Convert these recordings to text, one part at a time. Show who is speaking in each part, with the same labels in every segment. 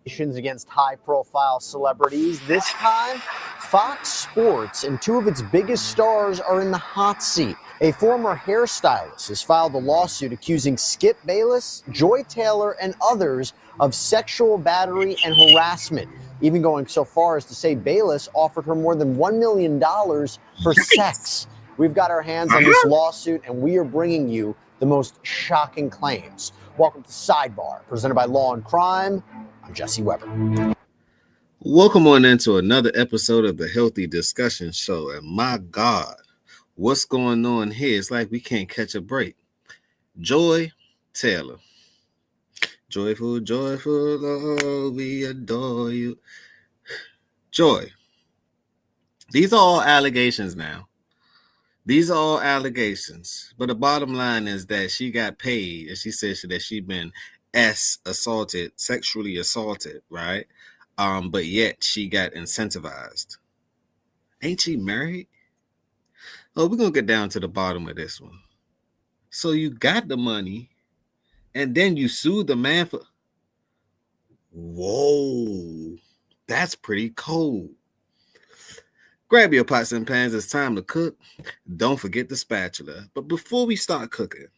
Speaker 1: Against high-profile celebrities. This time, Fox Sports and two of its biggest stars are in the hot seat. A former hairstylist has filed a lawsuit accusing Skip Bayless, Joy Taylor, and others of sexual battery and harassment, even going so far as to say Bayless offered her more than $1 million for sex. We've got our hands on this lawsuit, and we are bringing you the most shocking claims. Welcome to Sidebar, presented by Law and Crime. I'm Jesse Weber.
Speaker 2: Welcome on into another episode of the Healthy Discussions show. And my God, what's going on here? It's like we can't catch a break. Joy Taylor. Joyful, joyful, oh, we adore you. Joy. These are all allegations now. These are all allegations. But the bottom line is that she got paid. And she said that she'd been sexually assaulted, right? But yet she got incentivized. Ain't she married? Oh, we're gonna get down to the bottom of this one. So you got the money, and then you sued the man for. Whoa, that's pretty cold. Grab your pots and pans. It's time to cook. Don't forget the spatula. But before we start cooking,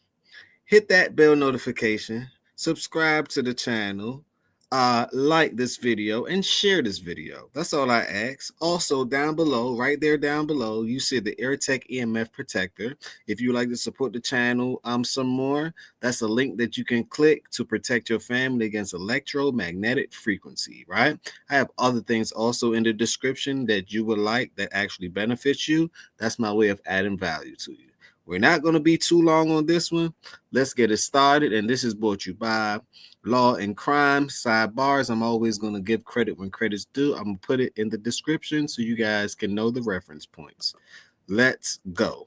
Speaker 2: hit that bell notification. Subscribe to the channel, like this video, and share this video. That's all I ask. Also, down below, right there down below, you see the AirTech EMF protector. If you like to support the channel some more, that's a link that you can click to protect your family against electromagnetic frequency, right? I have other things also in the description that you would like that actually benefits you. That's my way of adding value to you. We're not going to be too long on this one. Let's get it started. And this is brought to you by Law and Crime Sidebars. I'm always going to give credit when credit's due. I'm going to put it in the description so you guys can know the reference points. Let's go.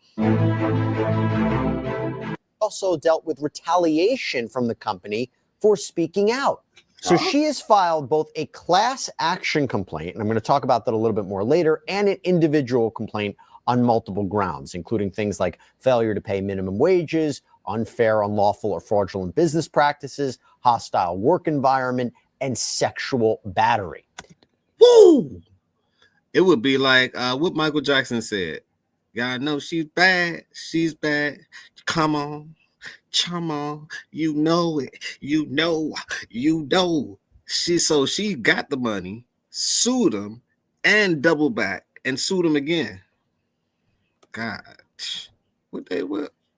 Speaker 1: Also dealt with retaliation from the company for speaking out. So she has filed both a class action complaint, and I'm going to talk about that a little bit more later, and an individual complaint on multiple grounds, including things like failure to pay minimum wages, unfair, unlawful, or fraudulent business practices, hostile work environment, and sexual battery.
Speaker 2: Woo! It would be like what Michael Jackson said. Y'all know she's bad. She's bad. Come on. You know it. You know. She got the money, sued him, and doubled back and sued him again. God, what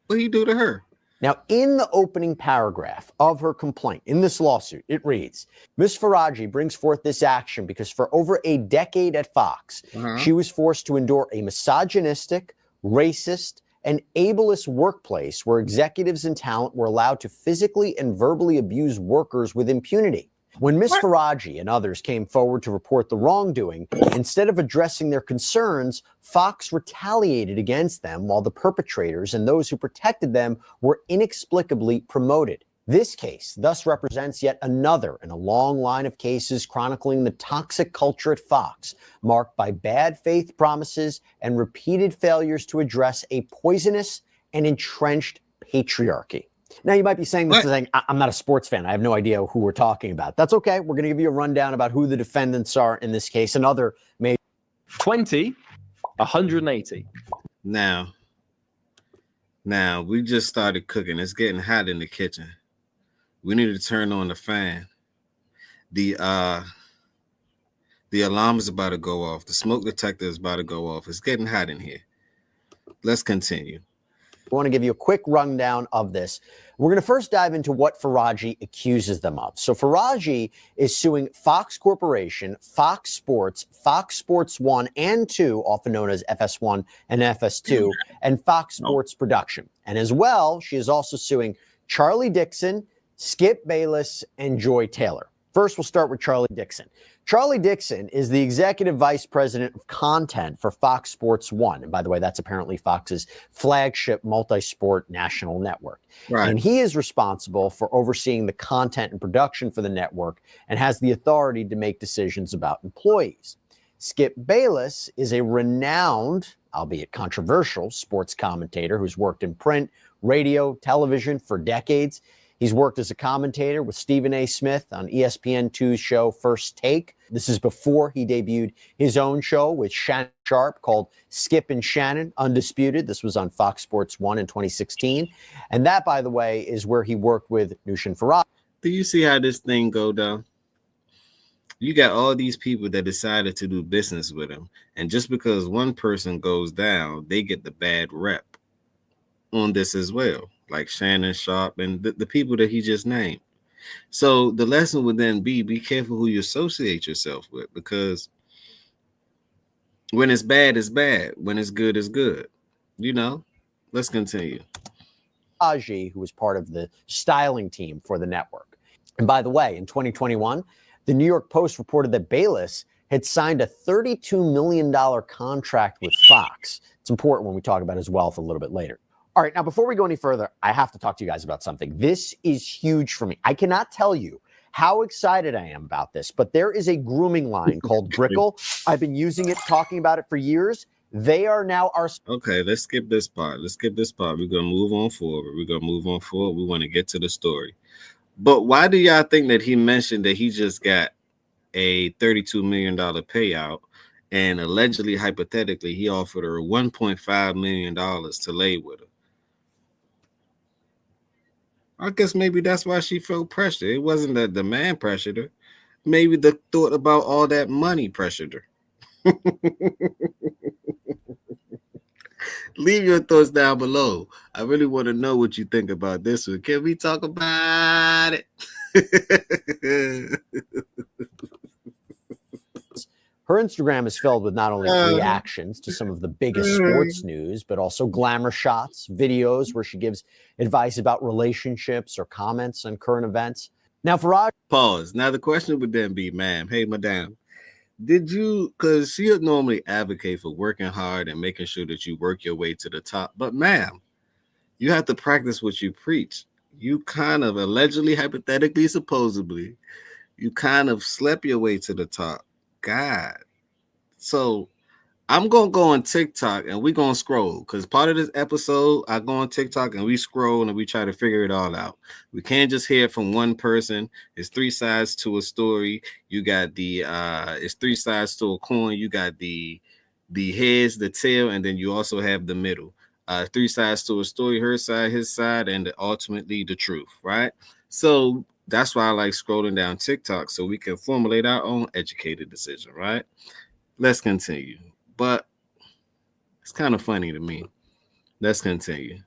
Speaker 2: he do to her?
Speaker 1: Now, in the opening paragraph of her complaint, in this lawsuit, it reads, Ms. Faraji brings forth this action because for over a decade at Fox, she was forced to endure a misogynistic, racist, and ableist workplace where executives and talent were allowed to physically and verbally abuse workers with impunity. When Ms. Faraji and others came forward to report the wrongdoing, instead of addressing their concerns, Fox retaliated against them while the perpetrators and those who protected them were inexplicably promoted. This case thus represents yet another in a long line of cases chronicling the toxic culture at Fox, marked by bad faith promises and repeated failures to address a poisonous and entrenched patriarchy. Now, you might be saying this, saying, I'm not a sports fan. I have no idea who we're talking about. That's okay. We're going to give you a rundown about who the defendants are in this case and other major.
Speaker 3: 20, 180.
Speaker 2: Now, we just started cooking. It's getting hot in the kitchen. We need to turn on the fan. The alarm is about to go off. The smoke detector is about to go off. It's getting hot in here. Let's continue.
Speaker 1: I want to give you a quick rundown of this. We're going to first dive into what Faraji accuses them of. So Faraji is suing Fox Corporation, Fox Sports, Fox Sports 1 and 2, often known as FS1 and FS2, and Fox Sports Production. And as well, she is also suing Charlie Dixon, Skip Bayless, and Joy Taylor. First, we'll start with Charlie Dixon. Charlie Dixon is the executive vice president of content for Fox Sports 1. And by the way, that's apparently Fox's flagship multi-sport national network. Right. And he is responsible for overseeing the content and production for the network and has the authority to make decisions about employees. Skip Bayless is a renowned, albeit controversial, sports commentator who's worked in print, radio, television for decades. He's worked as a commentator with Stephen A. Smith on ESPN2's show First Take. This is before he debuted his own show with Shannon Sharp called Skip and Shannon Undisputed. This was on Fox Sports 1 in 2016. And that, by the way, is where he worked with Nushin Faraj.
Speaker 2: Do you see how this thing go down? You got all these people that decided to do business with him. And just because one person goes down, they get the bad rep on this as well, like Shannon Sharp and the people that he just named. So the lesson would then be careful who you associate yourself with, because when it's bad, it's bad. When it's good, it's good. You know, let's continue.
Speaker 1: Who was part of the styling team for the network. And by the way, in 2021, the New York Post reported that Bayless had signed a $32 million contract with Fox. It's important when we talk about his wealth a little bit later. All right, now before we go any further, I have to talk to you guys about something. This is huge for me. I cannot tell you how excited I am about this, but there is a grooming line called Brickle. I've been using it, talking about it for years. They are now our...
Speaker 2: Okay, let's skip this part. We're going to move on forward. We want to get to the story. But why do y'all think that he mentioned that he just got a $32 million payout, and allegedly, hypothetically, he offered her $1.5 million to lay with her? I guess maybe that's why she felt pressure. It wasn't that the man pressured her. Maybe the thought about all that money pressured her. Leave your thoughts down below. I really want to know what you think about this one. Can we talk about it?
Speaker 1: Her Instagram is filled with not only reactions to some of the biggest sports news, but also glamour shots, videos where she gives advice about relationships or comments on current events. Now, Faraj...
Speaker 2: Pause. Now, the question would then be, ma'am, hey, madam, did you, because she would normally advocate for working hard and making sure that you work your way to the top. But ma'am, you have to practice what you preach. You kind of allegedly, hypothetically, supposedly, you kind of slept your way to the top. God. So I'm going to go on TikTok and we're going to scroll, because part of this episode, I go on TikTok and we scroll and we try to figure it all out. We can't just hear from one person. It's three sides to a story. You got it's three sides to a coin. You got the heads, the tail, and then you also have the middle. Three sides to a story, her side, his side, and ultimately the truth, right? So that's why I like scrolling down TikTok, so we can formulate our own educated decision, right? Let's continue. But it's kind of funny to me. Let's continue.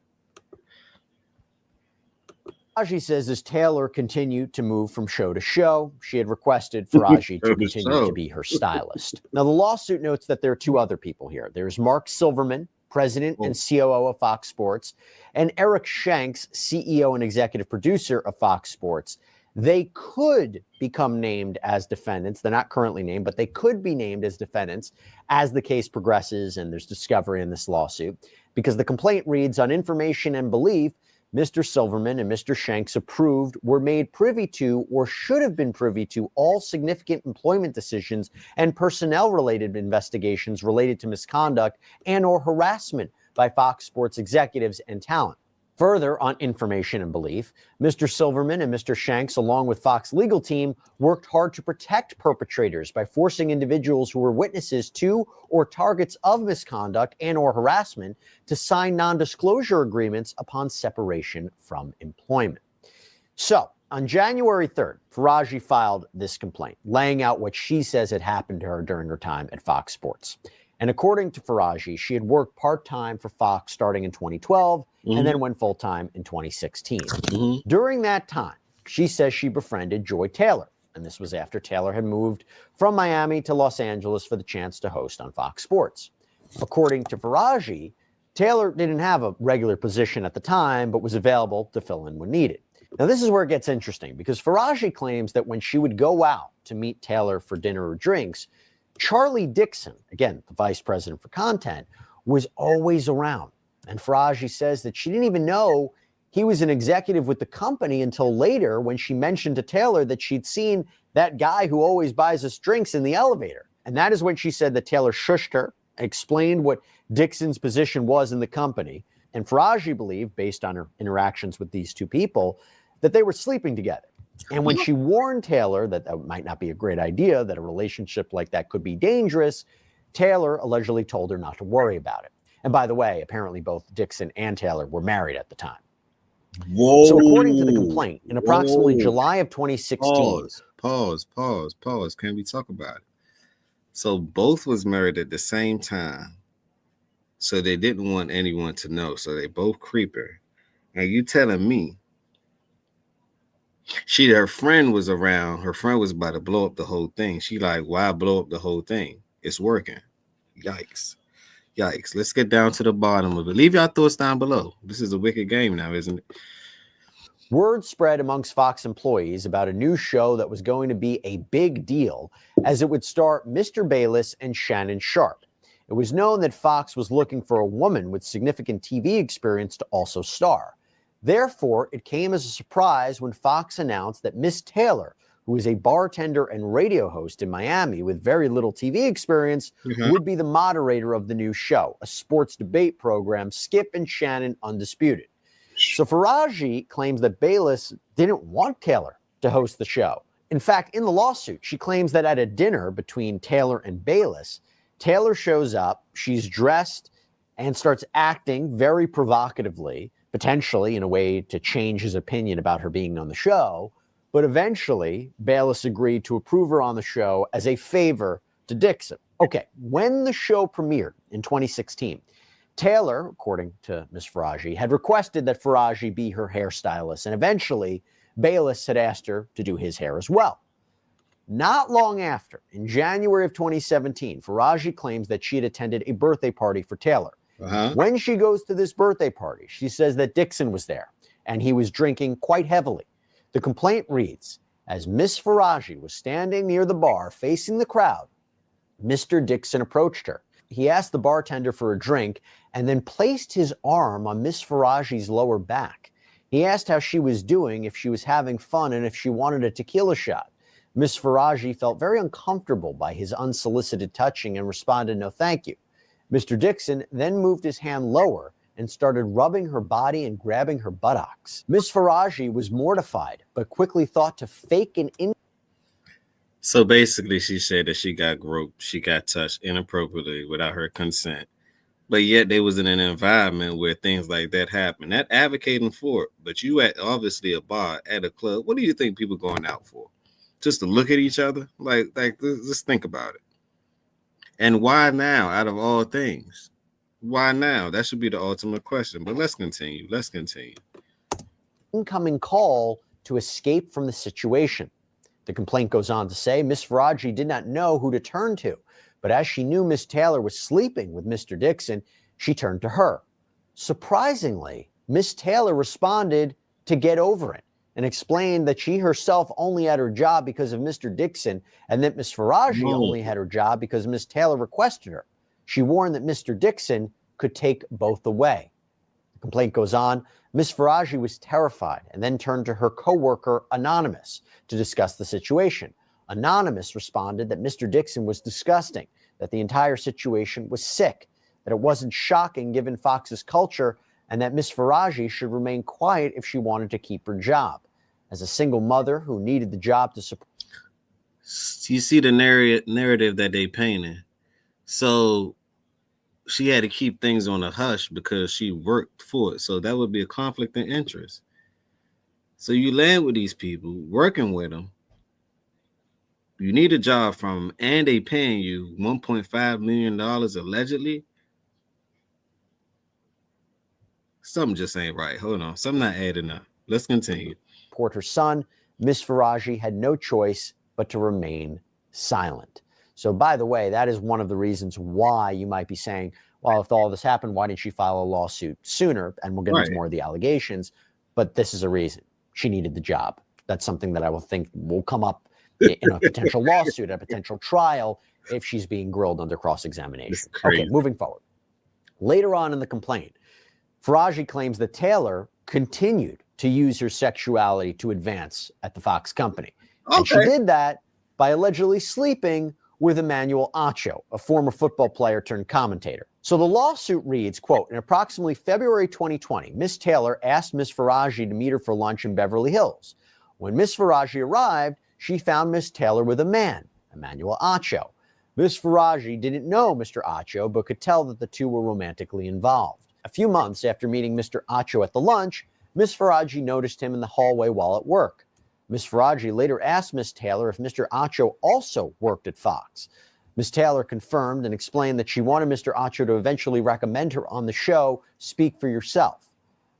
Speaker 1: Faraji says as Taylor continued to move from show to show, she had requested Faraji to continue to be her stylist. Now, the lawsuit notes that there are two other people here. There's Mark Silverman, president and COO of Fox Sports, and Eric Shanks, CEO and executive producer of Fox Sports. They could become named as defendants. They're not currently named, but they could be named as defendants as the case progresses and there's discovery in this lawsuit, because the complaint reads, on information and belief, Mr. Silverman and Mr. Shanks approved, were made privy to, or should have been privy to, all significant employment decisions and personnel-related investigations related to misconduct and or harassment by Fox Sports executives and talent. Further, on information and belief, Mr. Silverman and Mr. Shanks, along with Fox legal team, worked hard to protect perpetrators by forcing individuals who were witnesses to or targets of misconduct and or harassment to sign non-disclosure agreements upon separation from employment. So, on January 3rd, Faraji filed this complaint, laying out what she says had happened to her during her time at Fox Sports. And according to Faraji, she had worked part-time for Fox starting in 2012 and then went full-time in 2016. During that time, she says she befriended Joy Taylor. And this was after Taylor had moved from Miami to Los Angeles for the chance to host on Fox Sports. According to Faraji, Taylor didn't have a regular position at the time, but was available to fill in when needed. Now, this is where it gets interesting, because Faraji claims that when she would go out to meet Taylor for dinner or drinks, Charlie Dixon, again, the vice president for content, was always around. And Faraji says that she didn't even know he was an executive with the company until later, when she mentioned to Taylor that she'd seen that guy who always buys us drinks in the elevator. And that is when she said that Taylor shushed her, explained what Dixon's position was in the company. And Faraji believed, based on her interactions with these two people, that they were sleeping together. And when she warned Taylor that that might not be a great idea, that a relationship like that could be dangerous, Taylor allegedly told her not to worry about it. And by the way, apparently both Dixon and Taylor were married at the time.
Speaker 2: Whoa.
Speaker 1: So according to the complaint, in approximately July of 2016...
Speaker 2: Pause. Can we talk about it? So both was married at the same time. So they didn't want anyone to know. So they both creeper. And you telling me her friend was around. Her friend was about to blow up the whole thing. She like, why blow up the whole thing? It's working. Yikes. Let's get down to the bottom of it. Leave your thoughts down below. This is a wicked game now, isn't it?
Speaker 1: Word spread amongst Fox employees about a new show that was going to be a big deal, as it would star Mr. Bayless and Shannon Sharpe. It was known that Fox was looking for a woman with significant TV experience to also star. Therefore, it came as a surprise when Fox announced that Miss Taylor, who is a bartender and radio host in Miami with very little TV experience, would be the moderator of the new show, a sports debate program, Skip and Shannon Undisputed. So Faraji claims that Bayless didn't want Taylor to host the show. In fact, in the lawsuit, she claims that at a dinner between Taylor and Bayless, Taylor shows up, she's dressed, and starts acting very provocatively, potentially in a way to change his opinion about her being on the show. But eventually, Bayless agreed to approve her on the show as a favor to Dixon. Okay, when the show premiered in 2016, Taylor, according to Ms. Faraji, had requested that Faraji be her hairstylist, and eventually Bayless had asked her to do his hair as well. Not long after, in January of 2017, Faraji claims that she had attended a birthday party for Taylor. When she goes to this birthday party, she says that Dixon was there, and he was drinking quite heavily. The complaint reads, as Ms. Faraji was standing near the bar facing the crowd, Mr. Dixon approached her. He asked the bartender for a drink and then placed his arm on Ms. Faraji's lower back. He asked how she was doing, if she was having fun, and if she wanted a tequila shot. Ms. Faraji felt very uncomfortable by his unsolicited touching and responded, no thank you. Mr. Dixon then moved his hand lower and started rubbing her body and grabbing her buttocks. Ms. Faraji was mortified, but quickly thought to fake an
Speaker 2: So basically, she said that she got groped, she got touched inappropriately without her consent. But yet they was in an environment where things like that happen. Not advocating for it, but you at obviously a bar, at a club. What do you think people going out for? Just to look at each other? Like just think about it. And why now, out of all things? Why now? That should be the ultimate question. But let's continue.
Speaker 1: incoming call to escape from the situation. The complaint goes on to say Ms. Faraji did not know who to turn to, but as she knew Ms. Taylor was sleeping with Mr. Dixon, she turned to her. Surprisingly, Ms. Taylor responded to get over it and explained that she herself only had her job because of Mr. Dixon and that Ms. Faraji only had her job because Ms. Taylor requested her. She warned that Mr. Dixon could take both away. The complaint goes on. Ms. Faraji was terrified and then turned to her coworker, Anonymous, to discuss the situation. Anonymous responded that Mr. Dixon was disgusting, that the entire situation was sick, that it wasn't shocking given Fox's culture, and that Ms. Faraji should remain quiet if she wanted to keep her job. As a single mother who needed the job to support...
Speaker 2: You see the narrative that they painted. So she had to keep things on a hush because she worked for it. So that would be a conflict of interest. So you land with these people, working with them. You need a job from them, and they paying you $1.5 million allegedly. Something just ain't right. Hold on. Something not adding up. Let's continue.
Speaker 1: Support her son. Ms. Faraji had no choice but to remain silent. So, by the way, that is one of the reasons why you might be saying, well, if all this happened, why didn't she file a lawsuit sooner? And we'll get into more of the allegations. But this is a reason. She needed the job. That's something that I will think will come up in a potential lawsuit, a potential trial, if she's being grilled under cross-examination. Okay, moving forward. Later on in the complaint, Faraji claims that Taylor continued to use her sexuality to advance at the Fox company. And she did that by allegedly sleeping with Emmanuel Acho, a former football player turned commentator. So the lawsuit reads, quote, in approximately February 2020, Miss Taylor asked Miss Faraji to meet her for lunch in Beverly Hills. When Miss Faraji arrived, she found Miss Taylor with a man, Emmanuel Acho. Miss Faraji didn't know Mr. Acho, but could tell that the two were romantically involved. A few months after meeting Mr. Acho at the lunch, Miss Faraji noticed him in the hallway while at work. Miss Faraji later asked Miss Taylor if Mr. Acho also worked at Fox. Miss Taylor confirmed and explained that she wanted Mr. Acho to eventually recommend her on the show Speak for Yourself.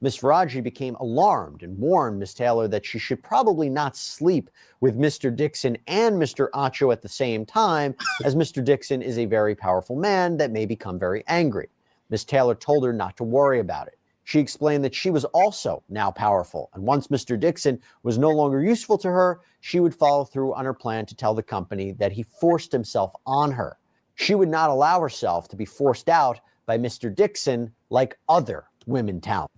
Speaker 1: Miss Faraji became alarmed and warned Miss Taylor that she should probably not sleep with Mr. Dixon and Mr. Acho at the same time, as Mr. Dixon is a very powerful man that may become very angry. Miss Taylor told her not to worry about it. She explained that she was also now powerful, and once Mr. Dixon was no longer useful to her, she would follow through on her plan to tell the company that he forced himself on her. She would not allow herself to be forced out by Mr. Dixon like other women talent.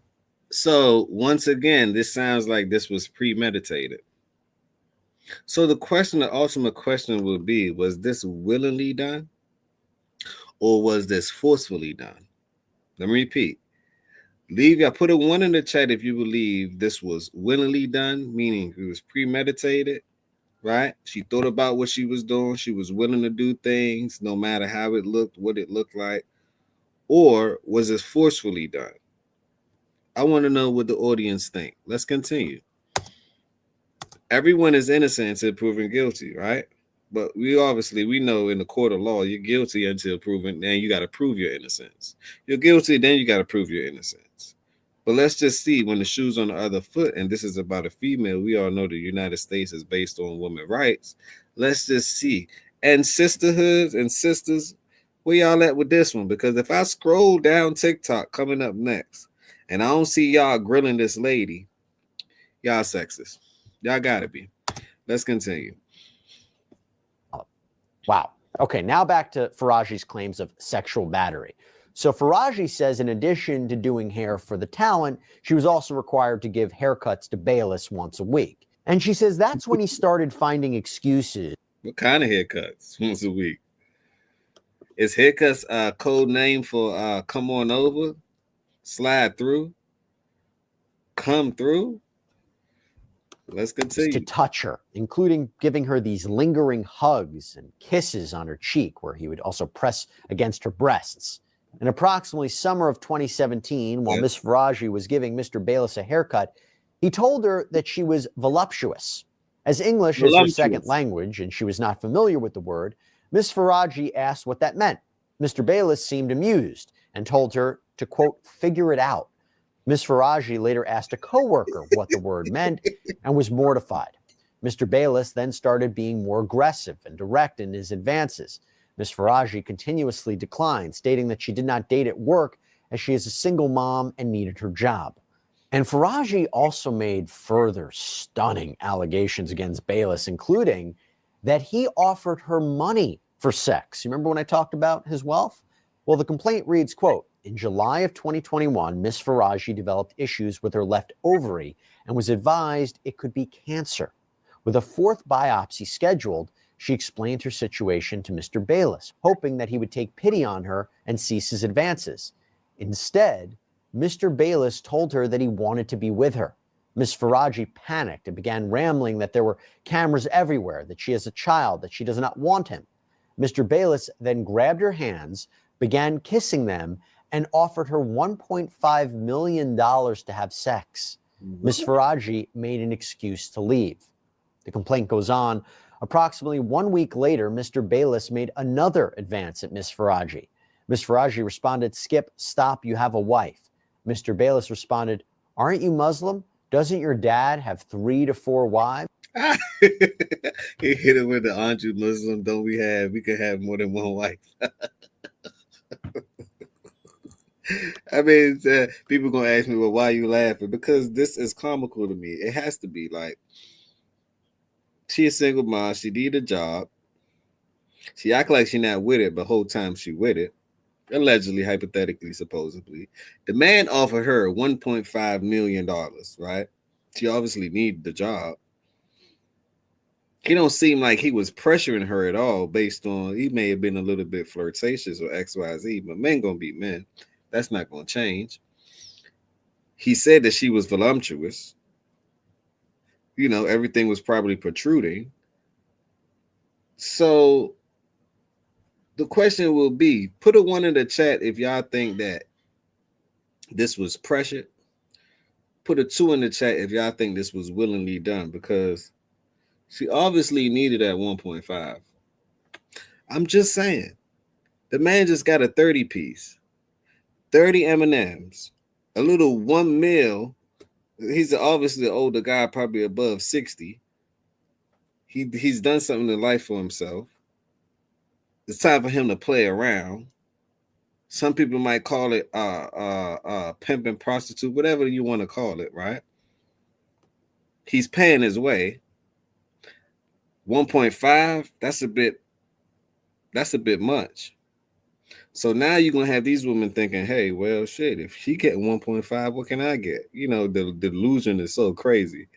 Speaker 2: So once again, this sounds like this was premeditated. So the ultimate question would be, was this willingly done or was this forcefully done? Let me repeat. Put a 1 in the chat if you believe this was willingly done, meaning it was premeditated, right? She thought about what she was doing. She was willing to do things no matter how it looked, what it looked like. Or was it forcefully done? I want to know what the audience think. Let's continue. Everyone is innocent until proven guilty, right? But we know in the court of law, you're guilty until proven, then you got to prove your innocence. You're guilty, then you got to prove your innocence. But let's just see when the shoe's on the other foot, and this is about a female. We all know the United States is based on women's rights. Let's just see. And sisterhoods and sisters, where y'all at with this one? Because if I scroll down TikTok coming up next, and I don't see y'all grilling this lady, y'all sexist. Y'all gotta be. Let's continue.
Speaker 1: Wow. Okay, now back to Faraji's claims of sexual battery. So Faraji says in addition to doing hair for the talent, she was also required to give haircuts to Bayless once a week. And she says that's when he started finding excuses.
Speaker 2: What kind of haircuts once a week? Is haircuts a code name for come on over, slide through, come through? Let's continue.
Speaker 1: To touch her, including giving her these lingering hugs and kisses on her cheek, where he would also press against her breasts. In approximately summer of 2017, while Miss Faraji was giving Mr. Bayless a haircut, he told her that she was voluptuous. As English is her second language and she was not familiar with the word, Miss Faraji asked what that meant. Mr. Bayless seemed amused and told her to, quote, figure it out. Miss Faraji later asked a coworker what the word meant and was mortified. Mr. Bayless then started being more aggressive and direct in his advances. Miss Faraji continuously declined, stating that she did not date at work as she is a single mom and needed her job. And Faraji also made further stunning allegations against Bayless, including that he offered her money for sex. You remember when I talked about his wealth? Well, the complaint reads, quote, in July of 2021, Miss Faraji developed issues with her left ovary and was advised it could be cancer. With a fourth biopsy scheduled, she explained her situation to Mr. Bayless, hoping that he would take pity on her and cease his advances. Instead, Mr. Bayless told her that he wanted to be with her. Miss Faraji panicked and began rambling that there were cameras everywhere, that she has a child, that she does not want him. Mr. Bayless then grabbed her hands, began kissing them, and offered her $1.5 million to have sex. Miss Faraji made an excuse to leave. The complaint goes on. Approximately 1 week later, Mr. Bayless made another advance at Miss Faraji. Miss Faraji responded, skip, stop, you have a wife. Mr. Bayless responded, aren't you Muslim? Doesn't your dad have 3 to 4 wives?
Speaker 2: He hit it with the aren't you Muslim? We can have more than one wife. I mean, people gonna ask me, well, why are you laughing? Because this is comical to me. It has to be. Like, she a single mom. She need a job. She act like she not with it, but whole time she with it. Allegedly, hypothetically, supposedly. The man offered her $1.5 million, right? She obviously needed the job. He don't seem like he was pressuring her at all based on he may have been a little bit flirtatious or XYZ, but men gonna be men. That's not gonna change. He said that she was voluptuous. You know, everything was probably protruding. So the question will be, put a 1 in the chat if y'all think that this was pressured. Put a 2 in the chat if y'all think this was willingly done, because she obviously needed that 1.5. I'm just saying, the man just got a 30 piece, 30 M&Ms, a little 1 mil. He's obviously an older guy, probably above 60. He's done something in life for himself. It's time for him to play around. Some people might call it pimp and prostitute, whatever you want to call it, right? He's paying his way. 1.5, that's a bit much. So now you're gonna have these women thinking, hey, well, shit, if she getting 1.5, what can I get? You know, the delusion is so crazy.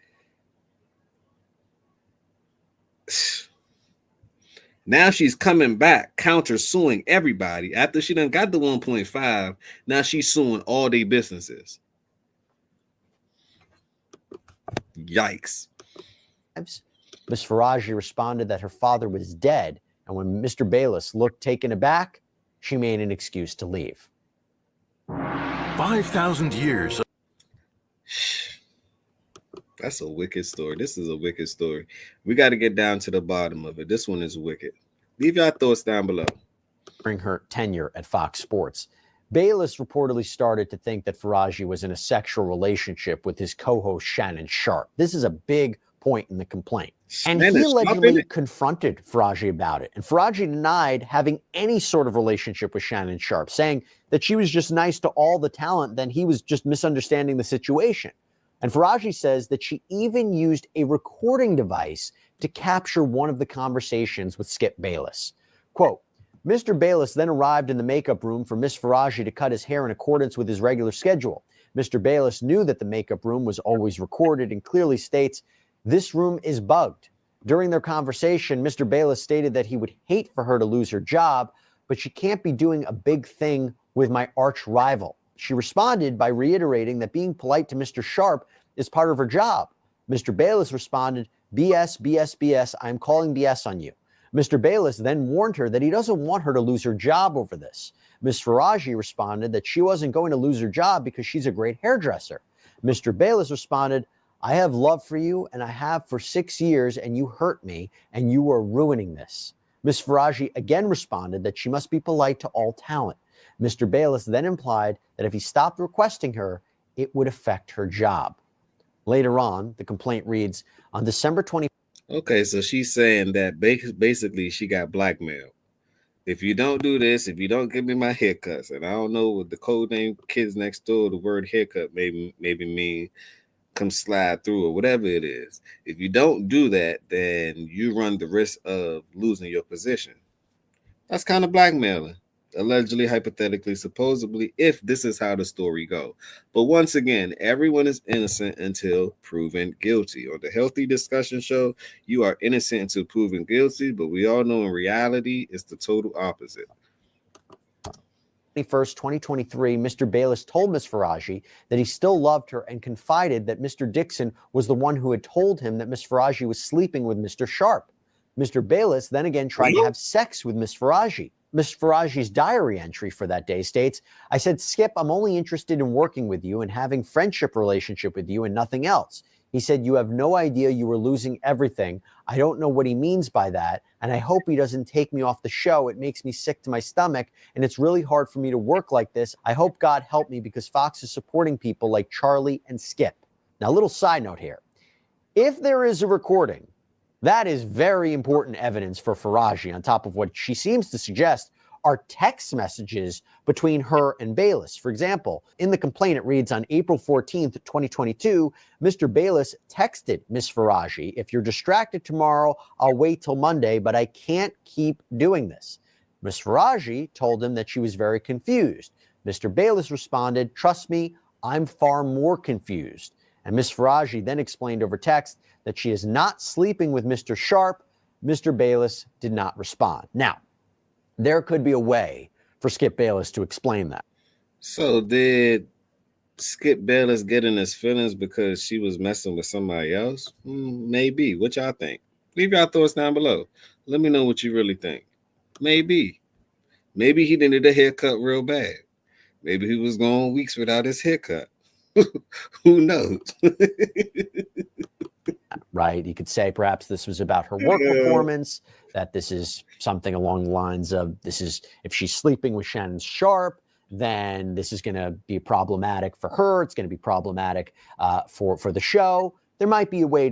Speaker 2: Now she's coming back, counter-suing everybody. After she done got the 1.5, now she's suing all their businesses. Yikes.
Speaker 1: Miss Faraji responded that her father was dead, and when Mr. Bayless looked taken aback, she made an excuse to leave.
Speaker 4: 5,000 years.
Speaker 2: That's a wicked story. This is a wicked story. We got to get down to the bottom of it. This one is wicked. Leave your thoughts down below.
Speaker 1: During her tenure at Fox Sports, Bayless reportedly started to think that Faraji was in a sexual relationship with his co-host Shannon Sharpe. This is a big point in the complaint. And he allegedly confronted Faraji about it. And Faraji denied having any sort of relationship with Shannon Sharpe, saying that she was just nice to all the talent, then he was just misunderstanding the situation. And Faraji says that she even used a recording device to capture one of the conversations with Skip Bayless. Quote, Mr. Bayless then arrived in the makeup room for Miss Faraji to cut his hair in accordance with his regular schedule. Mr. Bayless knew that the makeup room was always recorded and clearly states, this room is bugged. During their conversation, Mr. Bayless stated that he would hate for her to lose her job, but she can't be doing a big thing with my arch rival. She responded by reiterating that being polite to Mr. Sharpe is part of her job. Mr. Bayless responded, BS, BS, BS, I'm calling BS on you. Mr. Bayless then warned her that he doesn't want her to lose her job over this. Ms. Faraji responded that she wasn't going to lose her job because she's a great hairdresser. Mr. Bayless responded, I have love for you and I have for 6 years and you hurt me and you are ruining this. Ms. Faraji again responded that she must be polite to all talent. Mr. Bayless then implied that if he stopped requesting her, it would affect her job. Later on, the complaint reads, on December 20.
Speaker 2: Okay, so she's saying that basically she got blackmailed. If you don't do this, if you don't give me my haircuts, and I don't know what the code name kids next door, the word haircut maybe mean come slide through or whatever it is. If you don't do that, then you run the risk of losing your position. That's kind of blackmailing. Allegedly, hypothetically, supposedly, if this is how the story go. But once again, everyone is innocent until proven guilty. On the Healthy Discussion Show, you are innocent until proven guilty, but we all know in reality, it's the total opposite.
Speaker 1: 21st, 2023, Mr. Bayless told Ms. Faraji that he still loved her and confided that Mr. Dixon was the one who had told him that Ms. Faraji was sleeping with Mr. Sharpe. Mr. Bayless then again tried to have sex with Ms. Faraji. Ms. Faraji's diary entry for that day states, I said, Skip, I'm only interested in working with you and having friendship relationship with you and nothing else. He said, you have no idea you were losing everything. I don't know what he means by that, and I hope he doesn't take me off the show. It makes me sick to my stomach, and it's really hard for me to work like this. I hope God help me because Fox is supporting people like Charlie and Skip. Now, a little side note here. If there is a recording, that is very important evidence for Faraji, on top of what she seems to suggest are text messages between her and Bayless. For example, in the complaint, it reads, on April 14th, 2022, Mr. Bayless texted Ms. Faraji, if you're distracted tomorrow, I'll wait till Monday, but I can't keep doing this. Ms. Faraji told him that she was very confused. Mr. Bayless responded, trust me, I'm far more confused. And Ms. Faraji then explained over text that she is not sleeping with Mr. Sharp. Mr. Bayless did not respond. Now, there could be a way for Skip Bayless to explain that.
Speaker 2: So did Skip Bayless get in his feelings because she was messing with somebody else? Maybe. What y'all think? Leave y'all thoughts down below. Let me know what you really think. Maybe. Maybe he needed a haircut real bad. Maybe he was going weeks without his haircut. Who knows?
Speaker 1: Right? You could say perhaps this was about her work performance, that this is something along the lines of this is if she's sleeping with Shannon Sharp, then this is going to be problematic for her. It's going to be problematic for the show. There might be a way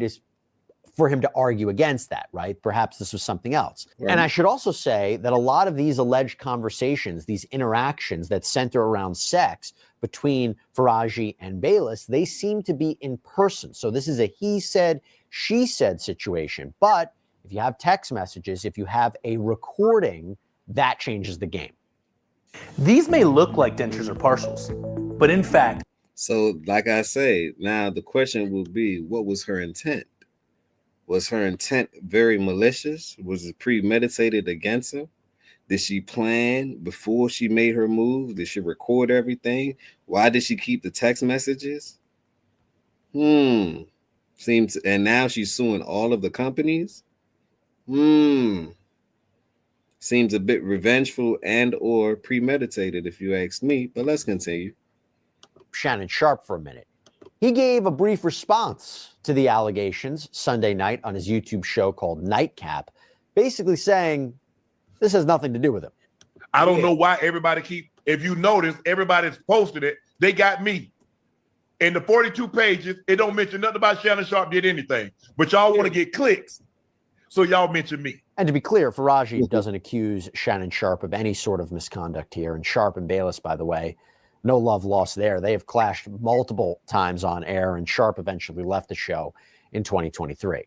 Speaker 1: for him to argue against that, right? Perhaps this was something else. Right. And I should also say that a lot of these alleged conversations, these interactions that center around sex between Faraji and Bayless, they seem to be in person. So this is a he said, she said situation. But if you have text messages, if you have a recording, that changes the game.
Speaker 4: These may look like dentures or partials, but in fact...
Speaker 2: So like I say, now the question will be, what was her intent? Was her intent very malicious? Was it premeditated against him? Did she plan before she made her move? Did she record everything? Why did she keep the text messages? Seems, and now she's suing all of the companies? Seems a bit revengeful and or premeditated, if you ask me, but let's continue.
Speaker 1: Shannon Sharp for a minute. He gave a brief response to the allegations Sunday night on his YouTube show called Nightcap, basically saying this has nothing to do with him.
Speaker 5: I don't know why everybody if you notice, everybody's posted it. They got me. In the 42 pages, it don't mention nothing about Shannon Sharp did anything, but y'all want to get clicks, so y'all mention me.
Speaker 1: And to be clear, Faraji doesn't accuse Shannon Sharp of any sort of misconduct here. And Sharp and Bayless, by the way, no love lost there. They have clashed multiple times on air, and Sharp eventually left the show in 2023.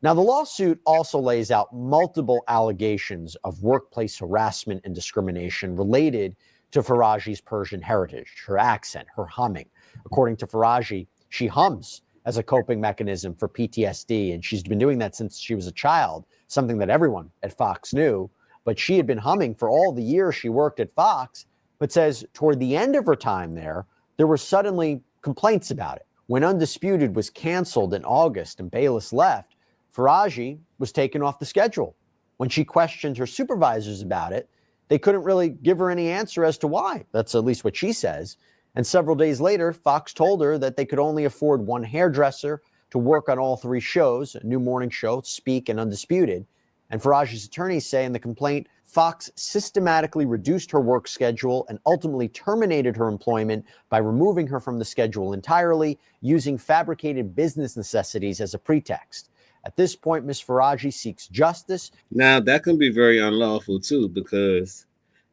Speaker 1: Now, the lawsuit also lays out multiple allegations of workplace harassment and discrimination related to Faraji's Persian heritage, her accent, her humming. According to Faraji, she hums as a coping mechanism for PTSD, and she's been doing that since she was a child, something that everyone at Fox knew. But she had been humming for all the years she worked at Fox, but says toward the end of her time there were suddenly complaints about it. When Undisputed was canceled in August and Bayless left, Faraji was taken off the schedule. When she questioned her supervisors about it, they couldn't really give her any answer as to why. That's at least what she says. And several days later, Fox told her that they could only afford one hairdresser to work on all three shows, a new morning show, Speak, and Undisputed. And Faraji's attorneys say in the complaint, Fox systematically reduced her work schedule and ultimately terminated her employment by removing her from the schedule entirely, using fabricated business necessities as a pretext. At this point, Ms. Faraji seeks justice.
Speaker 2: Now, that can be very unlawful, too, because,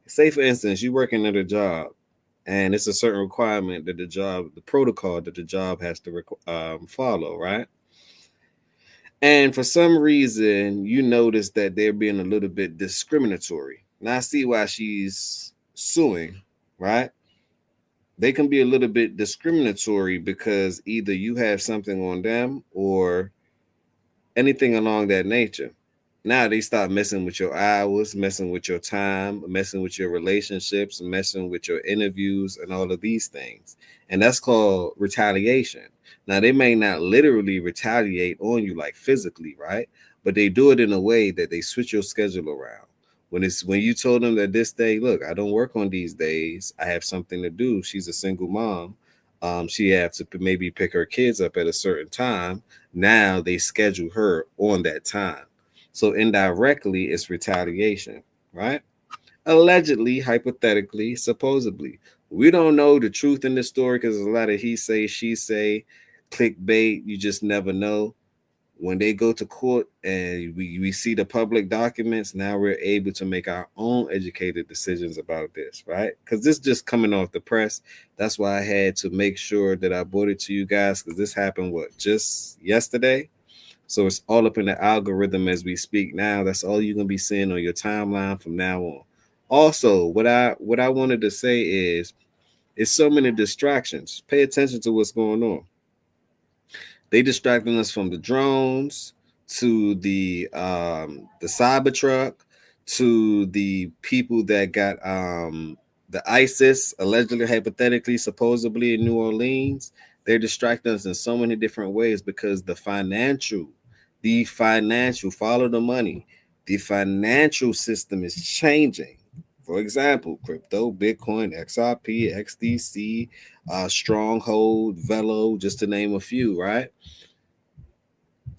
Speaker 2: say, for instance, you're working at a job, and it's a certain requirement that the protocol that the job has to follow, right? And for some reason, you notice that they're being a little bit discriminatory. Now, I see why she's suing, right? They can be a little bit discriminatory because either you have something on them or anything along that nature. Now they start messing with your hours, messing with your time, messing with your relationships, messing with your interviews and all of these things. And that's called retaliation. Now, they may not literally retaliate on you like physically, right? But they do it in a way that they switch your schedule around. When you told them that this day, look, I don't work on these days, I have something to do. She's a single mom. She has to maybe pick her kids up at a certain time. Now they schedule her on that time. So indirectly, it's retaliation, right? Allegedly, hypothetically, supposedly. We don't know the truth in this story because there's a lot of he say, she say, clickbait. You just never know. When they go to court and we see the public documents, now we're able to make our own educated decisions about this, right? Because this just coming off the press. That's why I had to make sure that I brought it to you guys, because this happened, just yesterday? So it's all up in the algorithm as we speak now. That's all you're going to be seeing on your timeline from now on. Also, what I wanted to say is, it's so many distractions. Pay attention to what's going on. They distracting us from the drones to the Cybertruck to the people that got the ISIS allegedly, hypothetically, supposedly in New Orleans. They're distracting us in so many different ways because the financial, follow the money. The financial system is changing. For example, crypto, Bitcoin, XRP, XDC, Stronghold, Velo, just to name a few, right?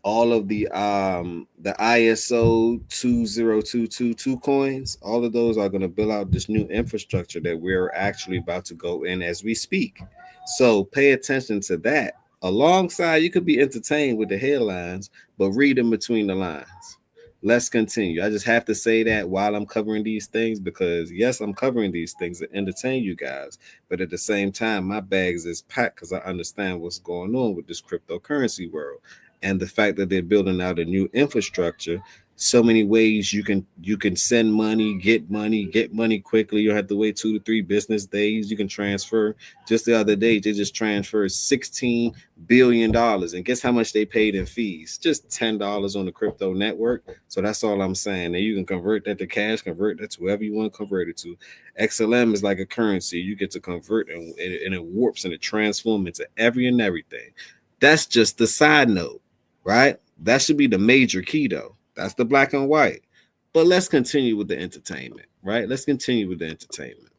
Speaker 2: All of the ISO 20222 coins, all of those are going to build out this new infrastructure that we're actually about to go in as we speak. So pay attention to that. Alongside, you could be entertained with the headlines, but read in between the lines. Let's continue. I just have to say that while I'm covering these things, because yes, I'm covering these things to entertain you guys, but at the same time, my bags is packed because I understand what's going on with this cryptocurrency world. And the fact that they're building out a new infrastructure, so many ways you can send money, get money quickly. You don't have to wait 2 to 3 business days. You can transfer. Just the other day, they just transferred $16 billion. And guess how much they paid in fees? Just $10 on the crypto network. So that's all I'm saying. And you can convert that to cash, convert that to whoever you want to convert it to. XLM is like a currency. You get to convert and it warps and it transforms into every and everything. That's just the side note. Right? That should be the major key, though. That's the black and white. But let's continue with the entertainment, right? Let's continue with the entertainment.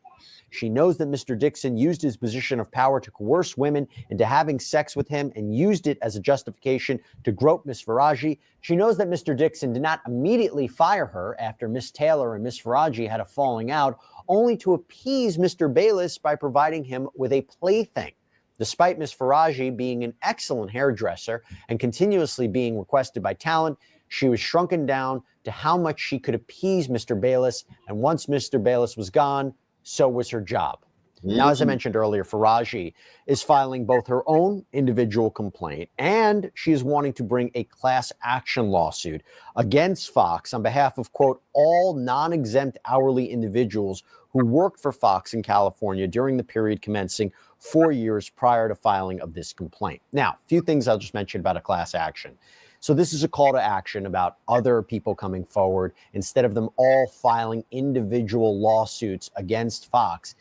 Speaker 1: She knows that Mr. Dixon used his position of power to coerce women into having sex with him and used it as a justification to grope Miss Faraji. She knows that Mr. Dixon did not immediately fire her after Miss Taylor and Miss Faraji had a falling out, only to appease Mr. Bayless by providing him with a plaything. Despite Miss Faraji being an excellent hairdresser and continuously being requested by talent, she was shrunken down to how much she could appease Mr. Bayless, and once Mr. Bayless was gone, so was her job. Now, as I mentioned earlier, Faraji is filing both her own individual complaint and she is wanting to bring a class action lawsuit against Fox on behalf of, quote, all non-exempt hourly individuals who worked for Fox in California during the period commencing 4 years prior to filing of this complaint. Now, a few things I'll just mention about a class action. So this is a call to action about other people coming forward instead of them all filing individual lawsuits against Fox.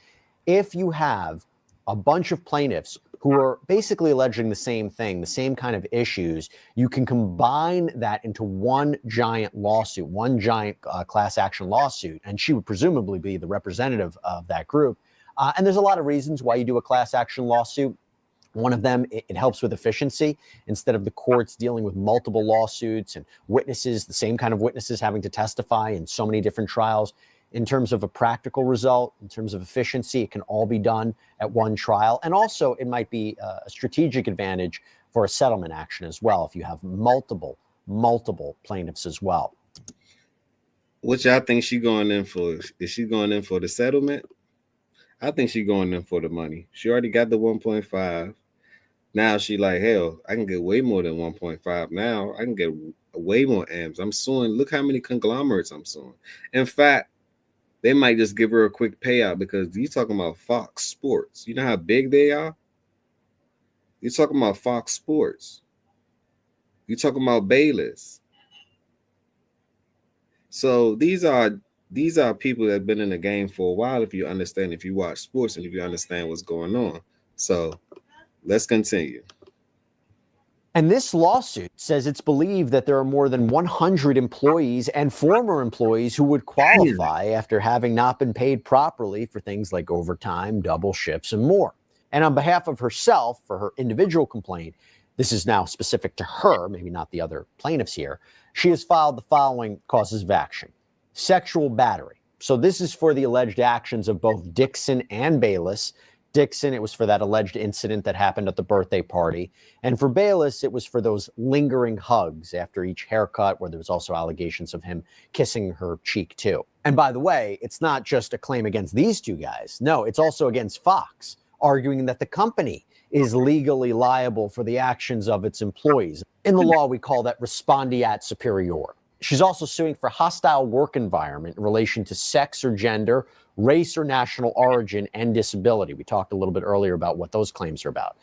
Speaker 1: If you have a bunch of plaintiffs who are basically alleging the same thing, the same kind of issues, you can combine that into one giant lawsuit, one giant class action lawsuit, and she would presumably be the representative of that group. And there's a lot of reasons why you do a class action lawsuit. One of them, it helps with efficiency. Instead of the courts dealing with multiple lawsuits and witnesses, the same kind of witnesses having to testify in so many different trials, in terms of a practical result, in terms of efficiency, it can all be done at one trial. And also, it might be a strategic advantage for a settlement action as well, if you have multiple plaintiffs as well.
Speaker 2: What y'all think she going in for? Is she going in for the settlement? I think she's going in for the money. She already got the 1.5. Now she like, hell, I can get way more than 1.5 now. I can get way more M's. I'm suing. Look how many conglomerates I'm suing. In fact, they might just give her a quick payout because you're talking about Fox Sports. You know how big they are? You're talking about Fox Sports. You're talking about Bayless. So these are people that have been in the game for a while, if you understand, if you watch sports and if you understand what's going on. So let's continue.
Speaker 1: And this lawsuit says it's believed that there are more than 100 employees and former employees who would qualify after having not been paid properly for things like overtime, double shifts, and more. And on behalf of herself, for her individual complaint, this is now specific to her, maybe not the other plaintiffs here, she has filed the following causes of action. Sexual battery. So this is for the alleged actions of both Dixon and Bayless. Dixon, it was for that alleged incident that happened at the birthday party. And for Bayless, it was for those lingering hugs after each haircut, where there was also allegations of him kissing her cheek too. And by the way, it's not just a claim against these two guys. No, it's also against Fox, arguing that the company is legally liable for the actions of its employees. In the law, we call that respondeat superior. She's also suing for hostile work environment in relation to sex or gender, race or national origin, and disability. We talked a little bit earlier about what those claims are about.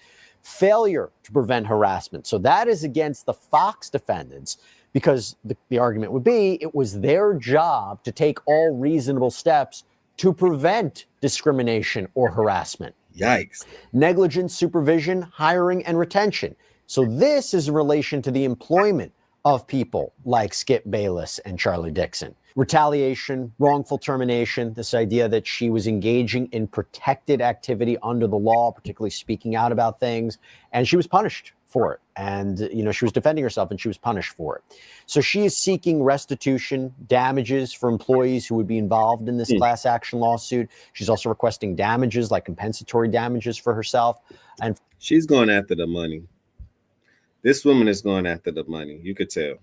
Speaker 1: failure to prevent harassment. So that is against the Fox defendants, because the argument would be it was their job to take all reasonable steps to prevent discrimination or harassment.
Speaker 2: Yikes.
Speaker 1: Negligent supervision, hiring, and retention. So this is in relation to the employment of people like Skip Bayless and Charlie Dixon. Retaliation, wrongful termination, this idea that she was engaging in protected activity under the law, particularly speaking out about things, and she was punished for it. And, she was defending herself and she was punished for it. So she is seeking restitution, damages for employees who would be involved in this class action lawsuit. She's also requesting damages, like compensatory damages for herself. And
Speaker 2: she's going after the money. This woman is going after the money. You could tell.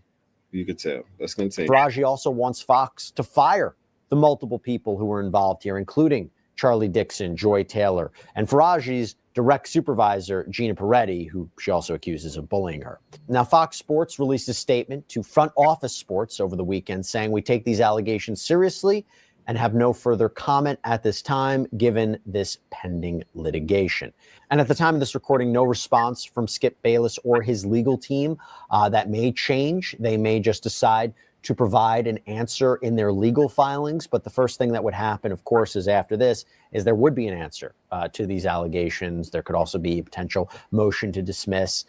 Speaker 2: Let's continue.
Speaker 1: Faraji also wants Fox to fire the multiple people who were involved here, including Charlie Dixon, Joy Taylor, and Faraji's direct supervisor, Gina Peretti, who she also accuses of bullying her. Now, Fox Sports released a statement to Front Office Sports over the weekend saying, "We take these allegations seriously and have no further comment at this time, given this pending litigation." And at the time of this recording, no response from Skip Bayless or his legal team. That may change. They may just decide to provide an answer in their legal filings. But the first thing that would happen, of course, is after this, is there would be an answer to these allegations. There could also be a potential motion to dismiss,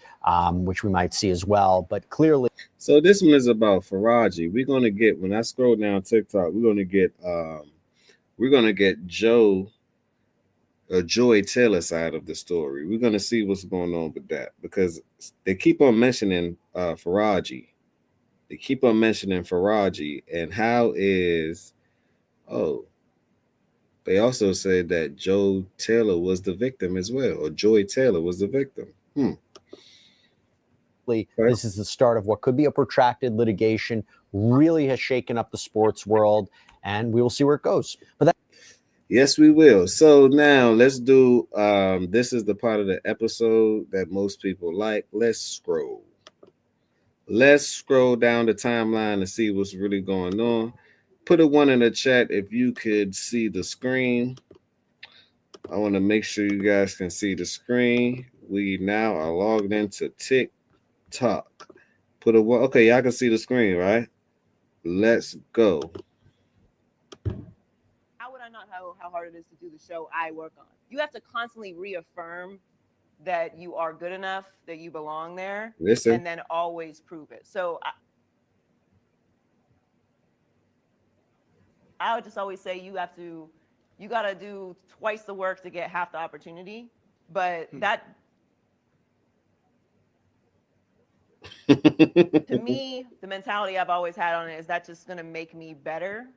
Speaker 1: which we might see as well. But clearly.
Speaker 2: So this one is about Faraji. We're going to get, when I scroll down TikTok, we're going to get Joy Taylor side of the story. We're going to see what's going on with that, because they keep on mentioning Faraji. They keep on mentioning Faraji, and how is, they also said that Joe Taylor was the victim as well, or Joy Taylor was the victim.
Speaker 1: This is the start of what could be a protracted litigation, really has shaken up the sports world, and we will see where it goes. But
Speaker 2: yes, we will. So now let's do, this is the part of the episode that most people like. Let's scroll down the timeline to see what's really going on. Put a 1 in the chat if you could see the screen. I want to make sure you guys can see the screen. We now are logged into TikTok. Put a 1. Okay, y'all can see the screen, right? Let's go.
Speaker 6: How would I not know how hard it is to do the show I work on? You have to constantly reaffirm that you are good enough, that you belong there, and then always prove it. So I would just always say you got to do twice the work to get half the opportunity. But that, to me, the mentality I've always had on it is that's just going to make me better.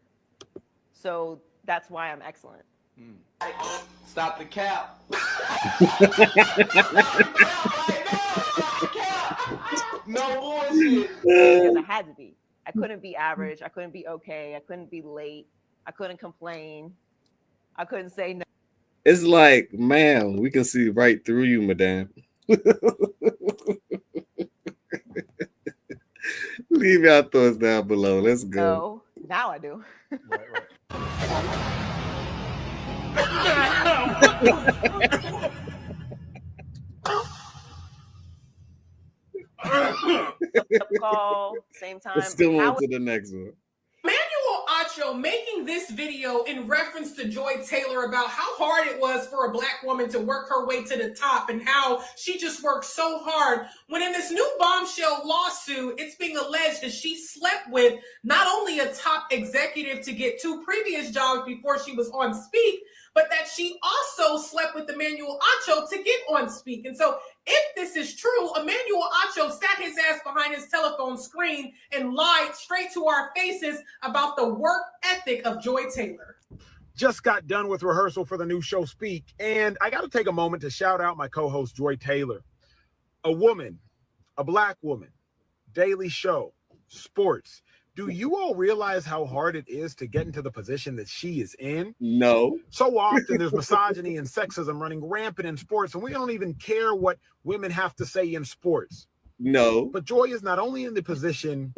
Speaker 6: So that's why I'm excellent.
Speaker 7: Stop the cap. No bullshit.
Speaker 6: Because I had to be. I couldn't be average. I couldn't be okay. I couldn't be late. I couldn't complain. I couldn't say no.
Speaker 2: It's like, man, we can see right through you, madame. Leave your thoughts down below. Let's go.
Speaker 6: No, now I do.
Speaker 5: Right.
Speaker 6: Call, same time.
Speaker 2: Let's still on to the next one.
Speaker 8: Manuel Acho making this video in reference to Joy Taylor about how hard it was for a black woman to work her way to the top and how she just worked so hard, when in this new bombshell lawsuit, it's being alleged that she slept with not only a top executive to get 2 previous jobs before she was on Speak, but that she also slept with Emmanuel Acho to get on Speak. And so if this is true, Emmanuel Acho sat his ass behind his telephone screen and lied straight to our faces about the work ethic of Joy Taylor.
Speaker 9: Just got done with rehearsal for the new show Speak, and I got to take a moment to shout out my co-host Joy Taylor. A woman, a black woman, daily show, sports. Do you all realize how hard it is to get into the position that she is in?
Speaker 2: No.
Speaker 9: So often there's misogyny and sexism running rampant in sports, and we don't even care what women have to say in sports.
Speaker 2: No.
Speaker 9: But Joy is not only in the position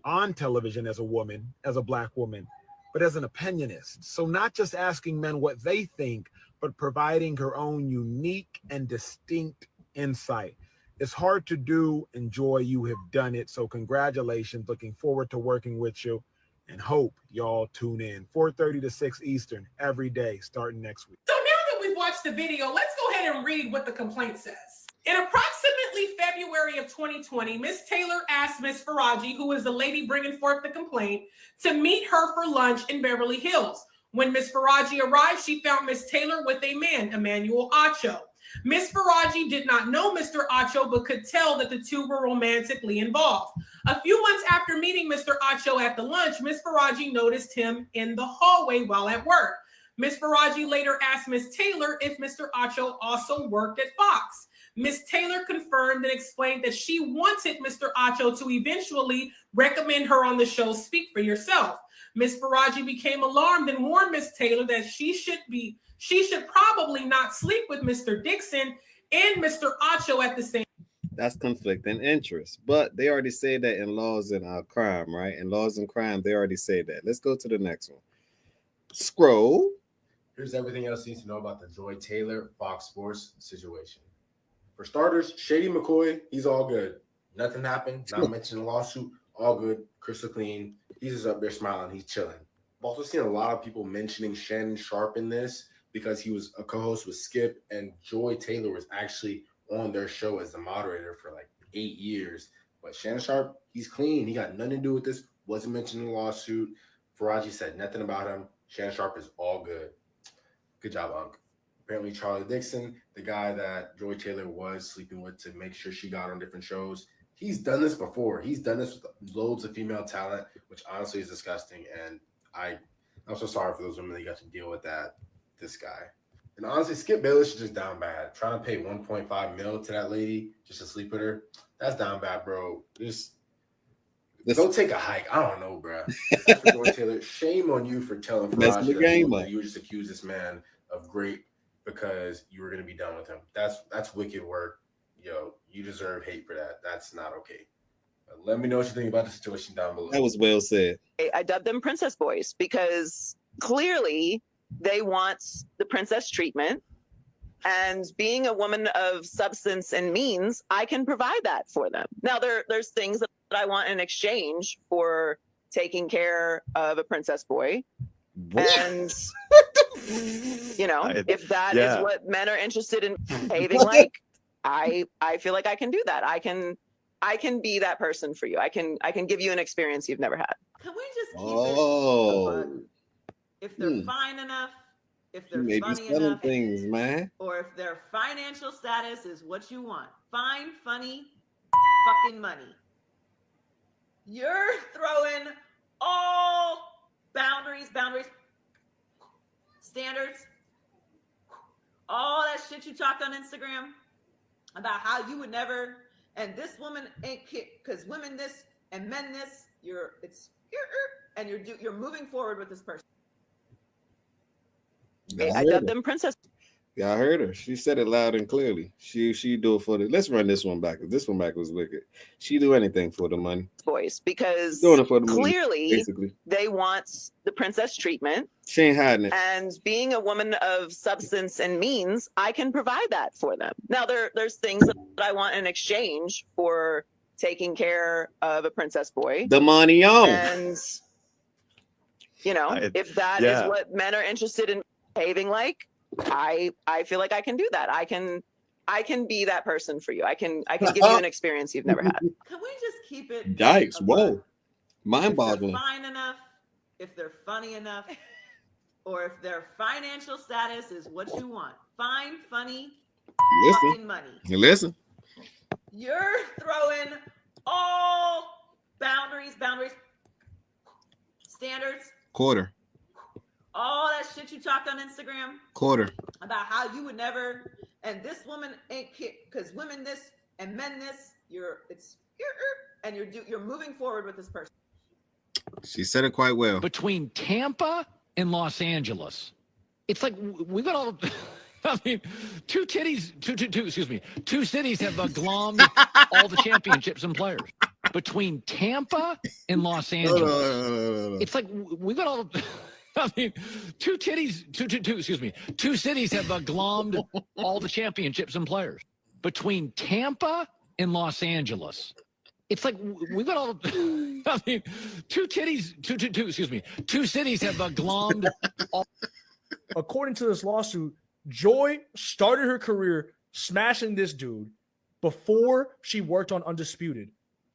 Speaker 9: on television as a woman, as a black woman, but as an opinionist. So not just asking men what they think, but providing her own unique and distinct insight. It's hard to do, and Joy, you have done it. So congratulations. Looking forward to working with you, and hope y'all tune in 4:30 to 6 Eastern every day starting next week.
Speaker 8: So now that we've watched the video, let's go ahead and read what the complaint says. In approximately February of 2020, Miss Taylor asked Miss Faraji, who is the lady bringing forth the complaint, to meet her for lunch in Beverly Hills. When Miss Faraji arrived, she found Miss Taylor with a man, Emmanuel Acho. Miss Faraji did not know Mr. Acho, but could tell that the two were romantically involved. A few months after meeting Mr. Acho at the lunch, Miss Faraji noticed him in the hallway while at work. Miss Faraji later asked Miss Taylor if Mr. Acho also worked at Fox. Miss Taylor confirmed and explained that she wanted Mr. Acho to eventually recommend her on the show Speak for Yourself. Miss Faraji became alarmed and warned Miss Taylor that she should probably not sleep with Mr. Dixon and Mr. Acho at the same.
Speaker 2: That's conflicting interest, but they already said that in Laws and Crime, right? In Laws and Crime, they already said that. Let's go to the next one. Scroll.
Speaker 10: Here's everything else you need to know about the Joy Taylor Fox Sports situation. For starters, Shady McCoy, he's all good. Nothing happened. Not mentioning the lawsuit. All good. Crystal clean. He's just up there smiling. He's chilling. I've also seen a lot of people mentioning Shannon Sharpe in this because he was a co-host with Skip, and Joy Taylor was actually on their show as the moderator for like 8 years. But Shannon Sharpe, he's clean. He got nothing to do with this. Wasn't mentioning the lawsuit. Faraji said nothing about him. Shannon Sharpe is all good. Good job, Unc. Apparently, Charlie Dixon, the guy that Joy Taylor was sleeping with to make sure she got on different shows, he's done this before. He's done this with loads of female talent, which honestly is disgusting. And I'm so sorry for those women that got to deal with this guy. And honestly, Skip Bayless is just down bad. Trying to pay $1.5 million to that lady just to sleep with her, that's down bad, bro. Just go take a hike. I don't know, bro. That's for Joy Taylor. Shame on you for telling Faraji that you just accused this man of rape because you were going to be done with him. That's wicked work. Yo, you deserve hate for that. That's not okay. Let me know what you think about the situation down below.
Speaker 2: That was well said.
Speaker 6: I dubbed them princess boys because clearly they want the princess treatment. And being a woman of substance and means, I can provide that for them. Now, there's things that I want in exchange for taking care of a princess boy. What? And, if that is what men are interested in behaving like, I feel like I can do that. I can be that person for you. I can give you an experience you've never had. Can we just keep it if they're fine enough, if they're funny enough,
Speaker 2: things, man,
Speaker 6: or if their financial status is what you want? Fine, funny, fucking money. You're throwing all boundaries, standards, all that shit you talked on Instagram about how you would never, and this woman ain't because women this and men this. You're moving forward with this person. I dubbed them princess.
Speaker 2: Yeah, I heard her. She said it loud and clearly. She do it for the. Let's run this one back. This one back was wicked. She do anything for the money.
Speaker 6: Voice because
Speaker 2: doing it for the
Speaker 6: clearly
Speaker 2: money, basically.
Speaker 6: They want the princess treatment.
Speaker 2: She ain't hiding it.
Speaker 6: And being a woman of substance and means, I can provide that for them. Now there's things that I want in exchange for taking care of a princess boy.
Speaker 2: The money on.
Speaker 6: And if that is what men are interested in behaving like, I feel like I can do that. I can be that person for you. I can give you an experience you've never had. Can we just keep it?
Speaker 2: Yikes! Whoa, mind-boggling.
Speaker 6: If they're fine enough, if they're funny enough, or if their financial status is what you want. Fine, funny, fucking money.
Speaker 2: Listen.
Speaker 6: You're throwing all boundaries, standards.
Speaker 2: Quarter.
Speaker 6: All that shit you talked on Instagram.
Speaker 2: Quarter.
Speaker 6: About how you would never, and this woman ain't because women this and men this. You're moving forward with this person.
Speaker 2: She said it quite well.
Speaker 11: Between Tampa and Los Angeles, it's like we got all. I mean, two cities have glommed all the championships and players. Between Tampa and Los Angeles, it's like we got all. I mean, two cities have glommed all the championships and players. between Tampa and Los Angeles. It's like we got all. I mean, two cities have glommed.
Speaker 12: According to this lawsuit, Joy started her career smashing this dude before she worked on Undisputed.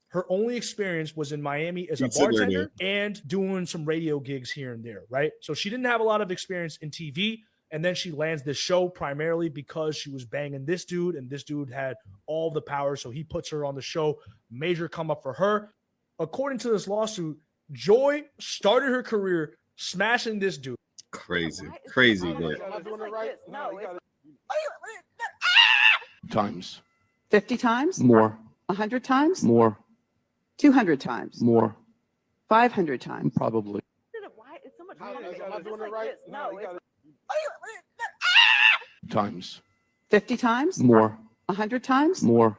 Speaker 12: Her only experience was in Miami as a bartender and doing some radio gigs here and there, right? So she didn't have a lot of experience in TV. And then she lands this show primarily because she was banging this dude, and this dude had all the power. So he puts her on the show. Major come up for her. According to this lawsuit, Joy started her career smashing this dude.
Speaker 2: Crazy.
Speaker 3: Times.
Speaker 13: 50 times?
Speaker 3: More.
Speaker 13: 100 times?
Speaker 3: More.
Speaker 13: 200 times?
Speaker 3: More.
Speaker 13: 500 times?
Speaker 3: Probably.
Speaker 6: Why is so much
Speaker 3: Times.
Speaker 13: 50 times?
Speaker 3: More.
Speaker 13: 100 times?
Speaker 3: More.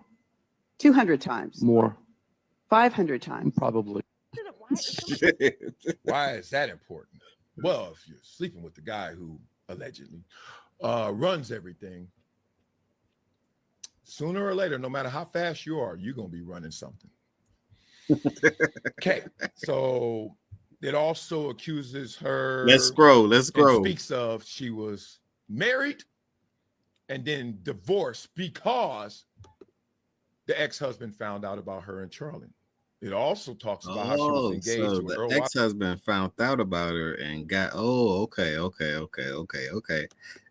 Speaker 13: 200 times?
Speaker 3: More.
Speaker 13: 500 times?
Speaker 3: Probably.
Speaker 14: Why is that important? Well, if you're sleeping with the guy who allegedly runs everything, sooner or later, no matter how fast you are, you're going to be running something. Okay, so it also accuses her.
Speaker 2: Let's scroll.
Speaker 14: Speaks of she was married and then divorced because the ex-husband found out about her and Charlie. It also talks about how she was engaged
Speaker 2: so
Speaker 14: to
Speaker 2: the
Speaker 14: Earl
Speaker 2: ex-husband found out about her and got okay.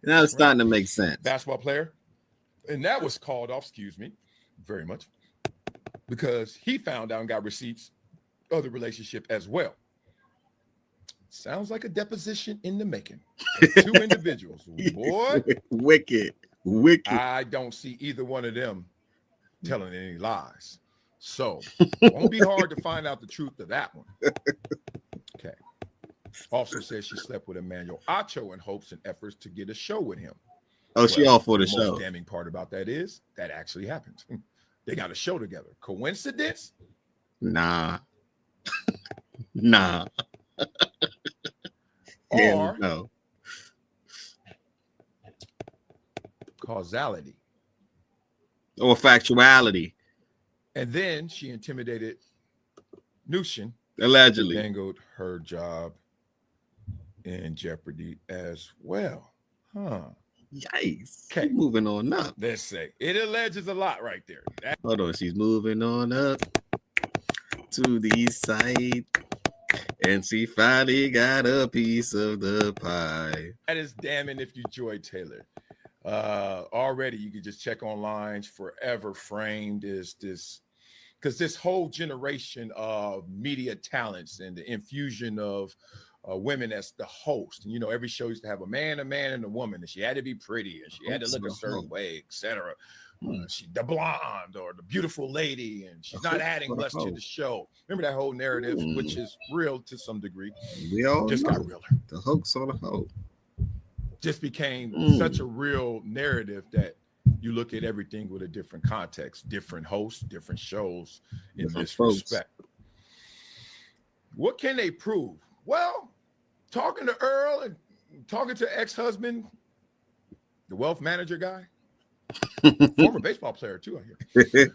Speaker 2: Now it's starting to make sense.
Speaker 14: Basketball player. And that was called off, excuse me, very much, because he found out and got receipts of the relationship as well. Sounds like a deposition in the making. Two individuals. Boy.
Speaker 2: Wicked.
Speaker 14: I don't see either one of them telling any lies. So it won't be hard to find out the truth of that one. Okay. Also says she slept with Emmanuel Acho in hopes and efforts to get a show with him.
Speaker 2: Oh, she all for the show.
Speaker 14: The most damning part about that is that actually happened. They got a show together. Coincidence?
Speaker 2: Nah.
Speaker 14: Or
Speaker 2: no.
Speaker 14: Causality.
Speaker 2: Or factuality.
Speaker 14: And then she intimidated Nushin.
Speaker 2: Allegedly.
Speaker 14: Dangled her job in jeopardy as well. Huh.
Speaker 2: Yikes.
Speaker 14: Okay.
Speaker 2: Moving on up.
Speaker 14: Let's say it alleges a lot right there.
Speaker 2: Hold on. She's moving on up to the east side. And she finally got a piece of the pie.
Speaker 14: That is damning if you Joy Taylor. Already you can just check online. Forever framed is this, because this whole generation of media talents and the infusion of women as the host. And, you know, every show used to have a man, and a woman, and she had to be pretty, and she had to look a certain way, etc. She the blonde or the beautiful lady, and she's not adding much to the show. Remember that whole narrative, which is real to some degree.
Speaker 2: We all
Speaker 14: just
Speaker 2: know.
Speaker 14: got realer.
Speaker 2: The hoax on the hoe.
Speaker 14: Just became such a real narrative that you look at everything with a different context, different hosts, different shows in this respect. What can they prove? Well, talking to Earl and talking to ex-husband, the wealth manager guy, former baseball player too, I hear.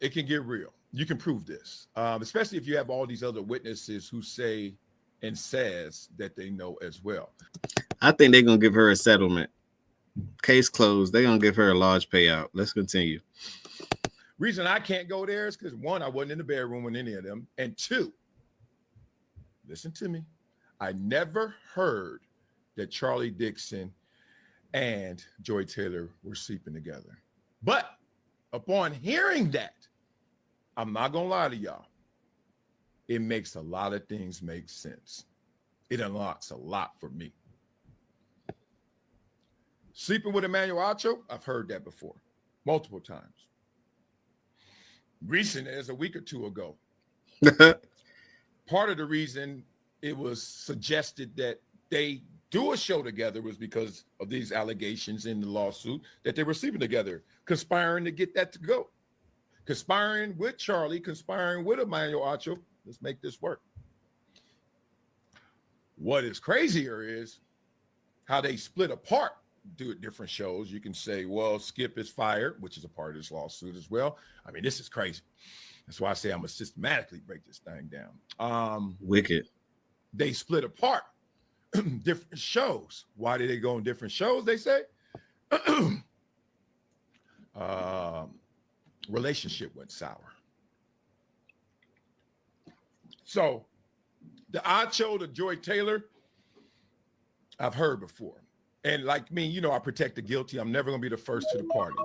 Speaker 14: It can get real. You can prove this, especially if you have all these other witnesses who say and says that they know as well.
Speaker 2: I think they're going to give her a settlement. Case closed. They're going to give her a large payout. Let's continue.
Speaker 14: Reason I can't go there is because, one, I wasn't in the bedroom with any of them. And two, listen to me. I never heard that Charlie Dixon and Joy Taylor were sleeping together. But upon hearing that, I'm not going to lie to y'all. It makes a lot of things make sense. It unlocks a lot for me. Sleeping with Emmanuel Acho, I've heard that before, multiple times. Recent as a week or two ago. Part of the reason it was suggested that they do a show together was because of these allegations in the lawsuit that they were sleeping together, conspiring to get that to go. Conspiring with Charlie, conspiring with Emmanuel Acho. Let's make this work. What is crazier is how they split apart do it different shows. You can say, well, Skip is fired, which is a part of this lawsuit as well. I mean, this is crazy. That's why I say I'm gonna systematically break this thing down.
Speaker 2: Wicked.
Speaker 14: They split apart. Different shows. Why did they go on different shows? They say relationship went sour. So the odd show to Joy Taylor, I've heard before. And like me, you know, I protect the guilty. I'm never gonna be the first to the party.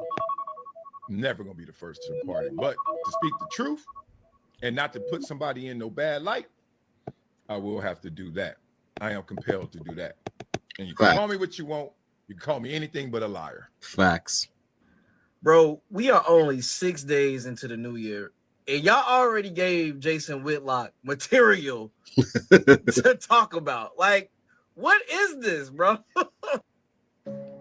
Speaker 14: Never gonna be the first to the party. But to speak the truth and not to put somebody in no bad light, I will have to do that. I am compelled to do that. And you can call me what you want. You can call me anything but a liar.
Speaker 2: Facts.
Speaker 15: Bro, we are only 6 days into the new year, and y'all already gave Jason Whitlock material to talk about. Like, what is this, bro?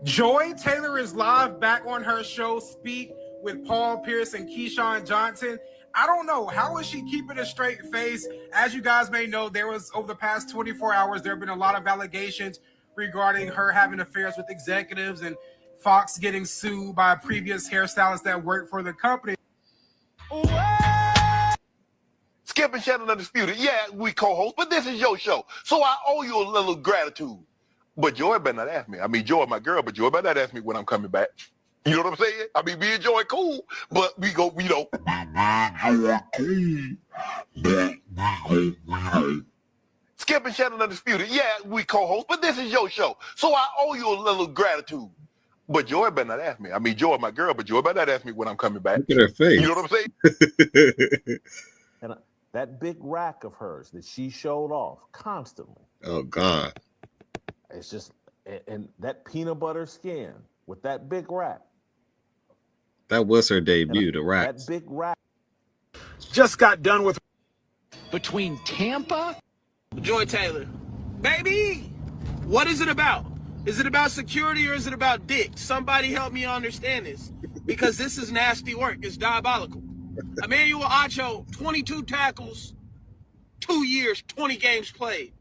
Speaker 9: Joy Taylor is live back on her show Speak with Paul Pierce and Keyshawn Johnson. I don't know. How is she keeping a straight face? As you guys may know, there was over the past 24 hours, there have been a lot of allegations regarding her having affairs with executives and Fox getting sued by a previous hairstylist that worked for the company.
Speaker 16: Skip and Shannon Undisputed. Yeah, we co-host, but this is your show. So I owe you a little gratitude. But Joy better not ask me. I mean, Joy my girl, but Joy better not ask me when I'm coming back. You know what I'm saying? I mean, me and Joy cool, but we go, you know. Skip and Shannon Undisputed. Yeah, we co-host, but this is your show. So I owe you a little gratitude. But Joy better not ask me. I mean, Joy my girl, but Joy better not ask me when I'm coming back.
Speaker 2: Look at her face.
Speaker 16: You know what I'm saying?
Speaker 17: And that big rack of hers that she showed off constantly.
Speaker 2: Oh, God.
Speaker 17: It's just, and that peanut butter skin with that big rack.
Speaker 2: That was her debut, the rack.
Speaker 17: That big rack.
Speaker 9: Just got done with.
Speaker 11: Between Tampa?
Speaker 15: Joy Taylor. Baby, what is it about? Is it about security or is it about dick? Somebody help me understand this, because this is nasty work. It's diabolical. Emmanuel Acho, 22 tackles, 2 years, 20 games played,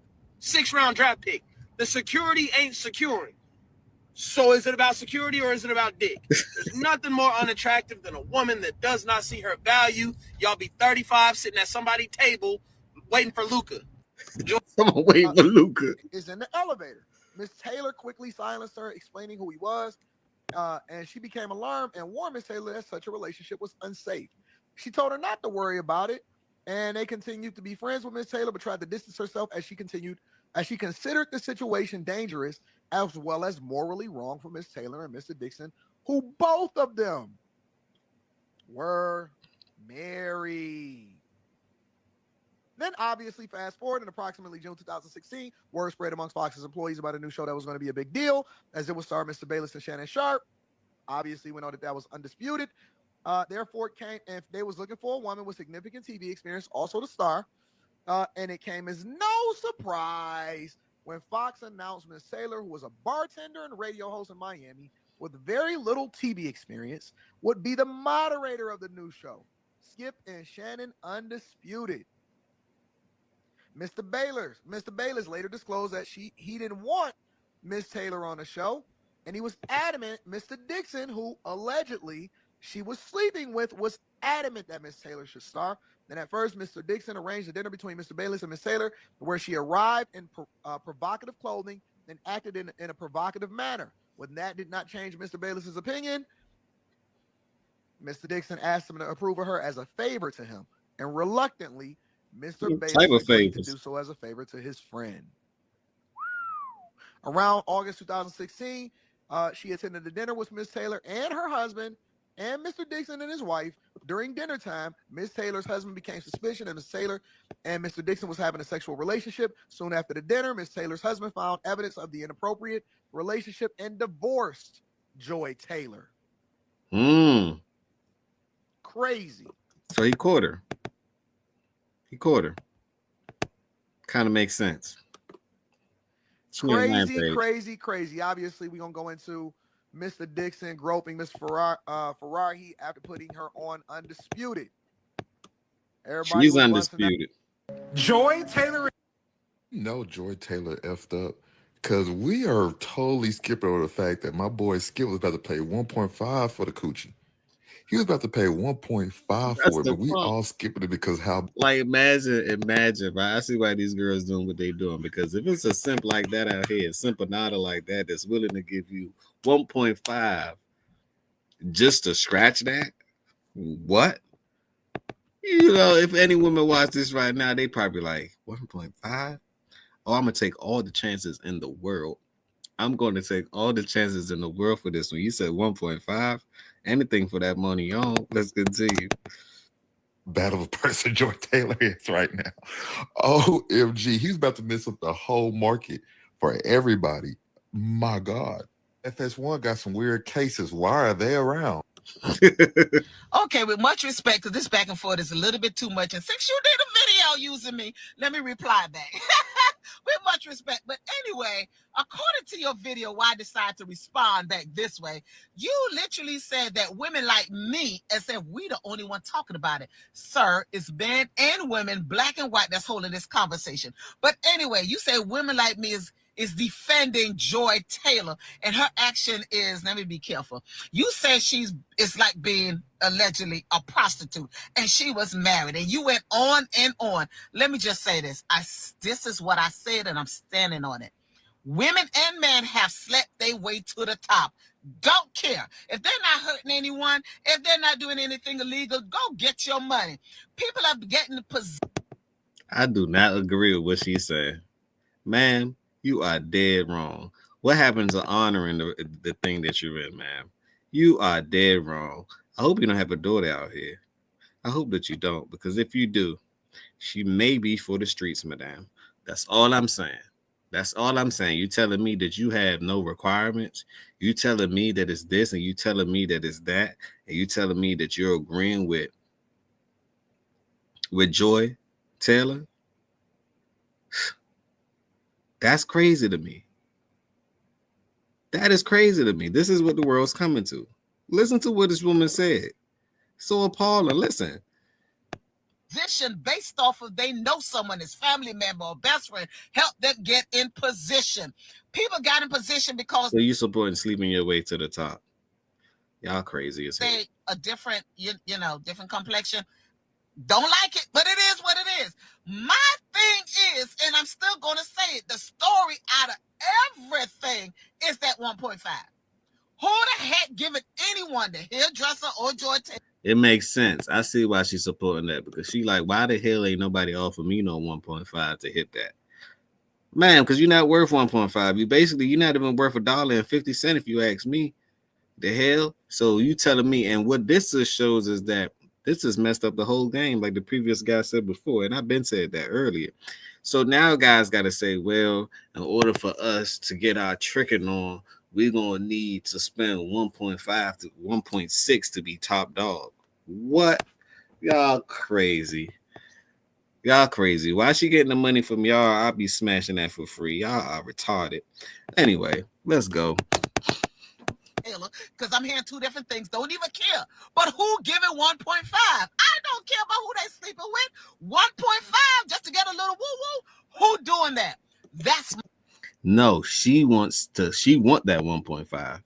Speaker 15: 6th-round draft pick. The security ain't securing. So is it about security or is it about dick? There's nothing more unattractive than a woman that does not see her value. Y'all be 35 sitting at somebody's table waiting for Luca.
Speaker 2: Someone waiting for Luca.
Speaker 18: Is in the elevator. Miss Taylor quickly silenced her, explaining who he was, and she became alarmed and warned Miss Taylor that such a relationship was unsafe. She told her not to worry about it, and they continued to be friends with Miss Taylor, but tried to distance herself as she considered the situation dangerous as well as morally wrong for Miss Taylor and Mr. Dixon, who both of them were married. Then, obviously, fast forward in approximately June 2016, word spread amongst Fox's employees about a new show that was going to be a big deal, as it would star Mr. Bayless and Shannon Sharp. Obviously, we know that was undisputed. Therefore, it came, and they was looking for a woman with significant TV experience, also the star. And it came as no surprise when Fox announced Miss Taylor, who was a bartender and radio host in Miami with very little TV experience, would be the moderator of the new show, Skip and Shannon Undisputed. Mr. Bayless later disclosed that he didn't want Miss Taylor on the show, and he was adamant. Mr. Dixon, who allegedly she was sleeping with, was adamant that Miss Taylor should star. Then at first, Mr. Dixon arranged a dinner between Mr. Bayless and Miss Taylor, where she arrived in provocative clothing and acted in a provocative manner. When that did not change Mr. Bayless's opinion, Mr. Dixon asked him to approve of her as a favor to him, and reluctantly, Mr. Bayless agreed to do so as a favor to his friend. Around August 2016, she attended a dinner with Miss Taylor and her husband and Mr. Dixon and his wife. During dinner time, Miss Taylor's husband became suspicious that Miss Taylor and Mr. Dixon was having a sexual relationship. Soon after the dinner, Miss Taylor's husband found evidence of the inappropriate relationship and divorced Joy Taylor. Crazy.
Speaker 2: So he caught her. Kind of makes sense.
Speaker 18: Crazy. Obviously, we're going to go into Mr. Dixon groping Miss Ferrari after putting her on Undisputed. Everybody,
Speaker 2: she's undisputed.
Speaker 9: Joy Taylor.
Speaker 19: No, Joy Taylor effed up Because we are totally skipping over the fact that my boy Skip was about to pay 1.5 for the coochie. He was about to pay 1.5
Speaker 2: That's
Speaker 19: for it,
Speaker 2: the
Speaker 19: but we
Speaker 2: point.
Speaker 19: all skipping it because how
Speaker 2: Like imagine, right? I see why these girls doing what they doing, because if it's a simp like that out here, a simpanada like that that's willing to give you 1.5 just to scratch that, what? You know, if any woman watch this right now, they probably like 1.5. Oh, I'm gonna take all the chances in the world. I'm going to take all the chances in the world for this one. You said 1.5, anything for that money on. Let's continue.
Speaker 19: bad of a person Joy Taylor is right now. OMG, he's about to mess up the whole market for everybody. My God. FS1 got some weird cases. Why are they around?
Speaker 15: Okay, with much respect, because this back and forth is a little bit too much. And since you did a video using me, let me reply back. With much respect. But anyway, according to your video, why I decided to respond back this way, you literally said that women like me, as if we the only one talking about it. Sir, it's men and women, black and white, that's holding this conversation. But anyway, you say women like me is defending Joy Taylor, and her action is, let me be careful. You said it's like being allegedly a prostitute, and she was married, and you went on and on. Let me just say this. This is what I said, and I'm standing on it. Women and men have slept their way to the top. Don't care. If they're not hurting anyone, if they're not doing anything illegal, go get your money. People are getting position.
Speaker 2: I do not agree with what she's saying. Ma'am, you are dead wrong. What happens to honoring the thing that you're in, ma'am? You are dead wrong. I hope you don't have a daughter out here. I hope that you don't, because if you do, she may be for the streets, madam. That's all I'm saying. That's all I'm saying. You telling me that you have no requirements. You telling me that it's this, and you telling me that it's that, and you telling me that you're agreeing with Joy Taylor. That's crazy to me. That is crazy to me. This is what the world's coming to. Listen to what this woman said. So appalling. Listen.
Speaker 15: Based off of they know someone, his family member or best friend, help them get in position. People got in position because
Speaker 2: So you supporting sleeping your way to the top. Y'all crazy as hell.
Speaker 15: they a different, different complexion. Don't like it, but it is what it is. My thing is, and I'm still going to say it, the story out of everything is that 1.5. Who the heck give it anyone, the hairdresser or Joy Taylor?
Speaker 2: It makes sense. I see why she's supporting that, because she like, why the hell ain't nobody offer me no 1.5 to hit that? Man, because you're not worth 1.5. You're not even worth $1.50 if you ask me. The hell? So you telling me, and what this just shows is that this has messed up the whole game, like the previous guy said before, and I've been said that earlier. So now guys got to say, well, in order for us to get our tricking on, we're going to need to spend 1.5 to 1.6 to be top dog. What? Y'all crazy. Y'all crazy. Why she getting the money from y'all? I'll be smashing that for free. Y'all are retarded. Anyway, let's go.
Speaker 15: Because I'm hearing two different things. Don't even care. But who giving 1.5? I don't care about who they sleeping with. 1.5 just to get a little woo-woo. Who doing that? That's
Speaker 2: no, she want that 1.5.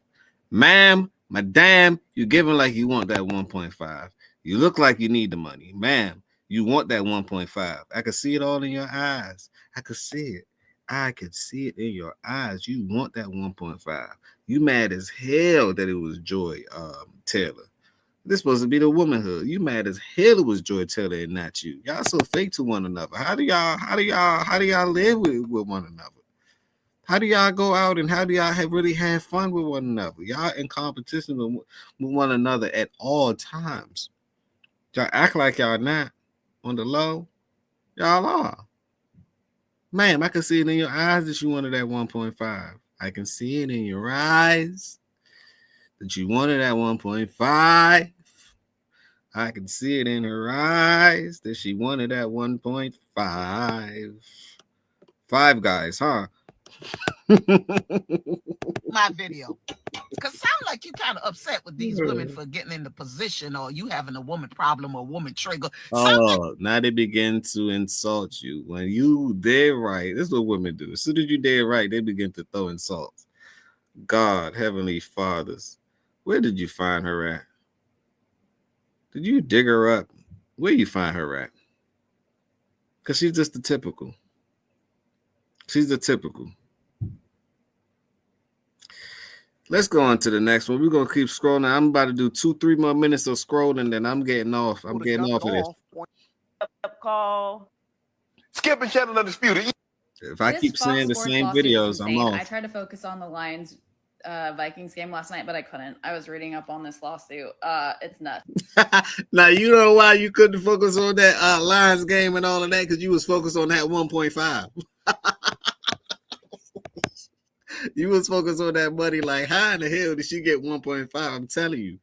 Speaker 2: Ma'am, madam, you giving like you want that 1.5. You look like you need the money. Ma'am, you want that 1.5. I can see it all in your eyes. I could see it. I could see it in your eyes. You want that 1.5. You mad as hell that it was Joy Taylor. This supposed to be the womanhood. You mad as hell it was Joy Taylor and not you. Y'all so fake to one another. How do y'all live with one another? How do y'all go out and how do y'all really have fun with one another? Y'all in competition with one another at all times. Y'all act like y'all not on the low. Y'all are. Ma'am, I can see it in your eyes that you wanted that 1.5. I can see it in your eyes that you wanted that 1.5. I can see it in her eyes that she wanted that 1.5. Five Guys, huh?
Speaker 20: my video. Because sound like you kind of upset with these women for getting in the position, or you having a woman problem or woman trigger.
Speaker 2: Oh, now they begin to insult you. When you did right, this is what women do. As soon as you did right, they begin to throw insults. God, Heavenly Fathers, where did you find her at? Did you dig her up? Where you find her at? Because she's just the typical. She's the typical. Let's go on to the next one. We're gonna keep scrolling. I'm about to do 2-3 more minutes of scrolling, then I'm getting off. I'm getting off of this.
Speaker 6: Call.
Speaker 16: Skip and Shannon Undisputed.
Speaker 2: If I
Speaker 21: This
Speaker 2: keep
Speaker 21: Fox
Speaker 2: saying the
Speaker 21: Sports
Speaker 2: same
Speaker 21: lawsuit is
Speaker 2: videos, I'm
Speaker 21: insane. I
Speaker 2: off.
Speaker 21: tried to focus on the Lions Vikings game last night, but I couldn't. I was reading up on this lawsuit. It's nuts.
Speaker 2: Now you know why you couldn't focus on that Lions game and all of that, because you was focused on that 1.5. You was focused on that money. Like, how in the hell did she get 1.5? I'm telling you.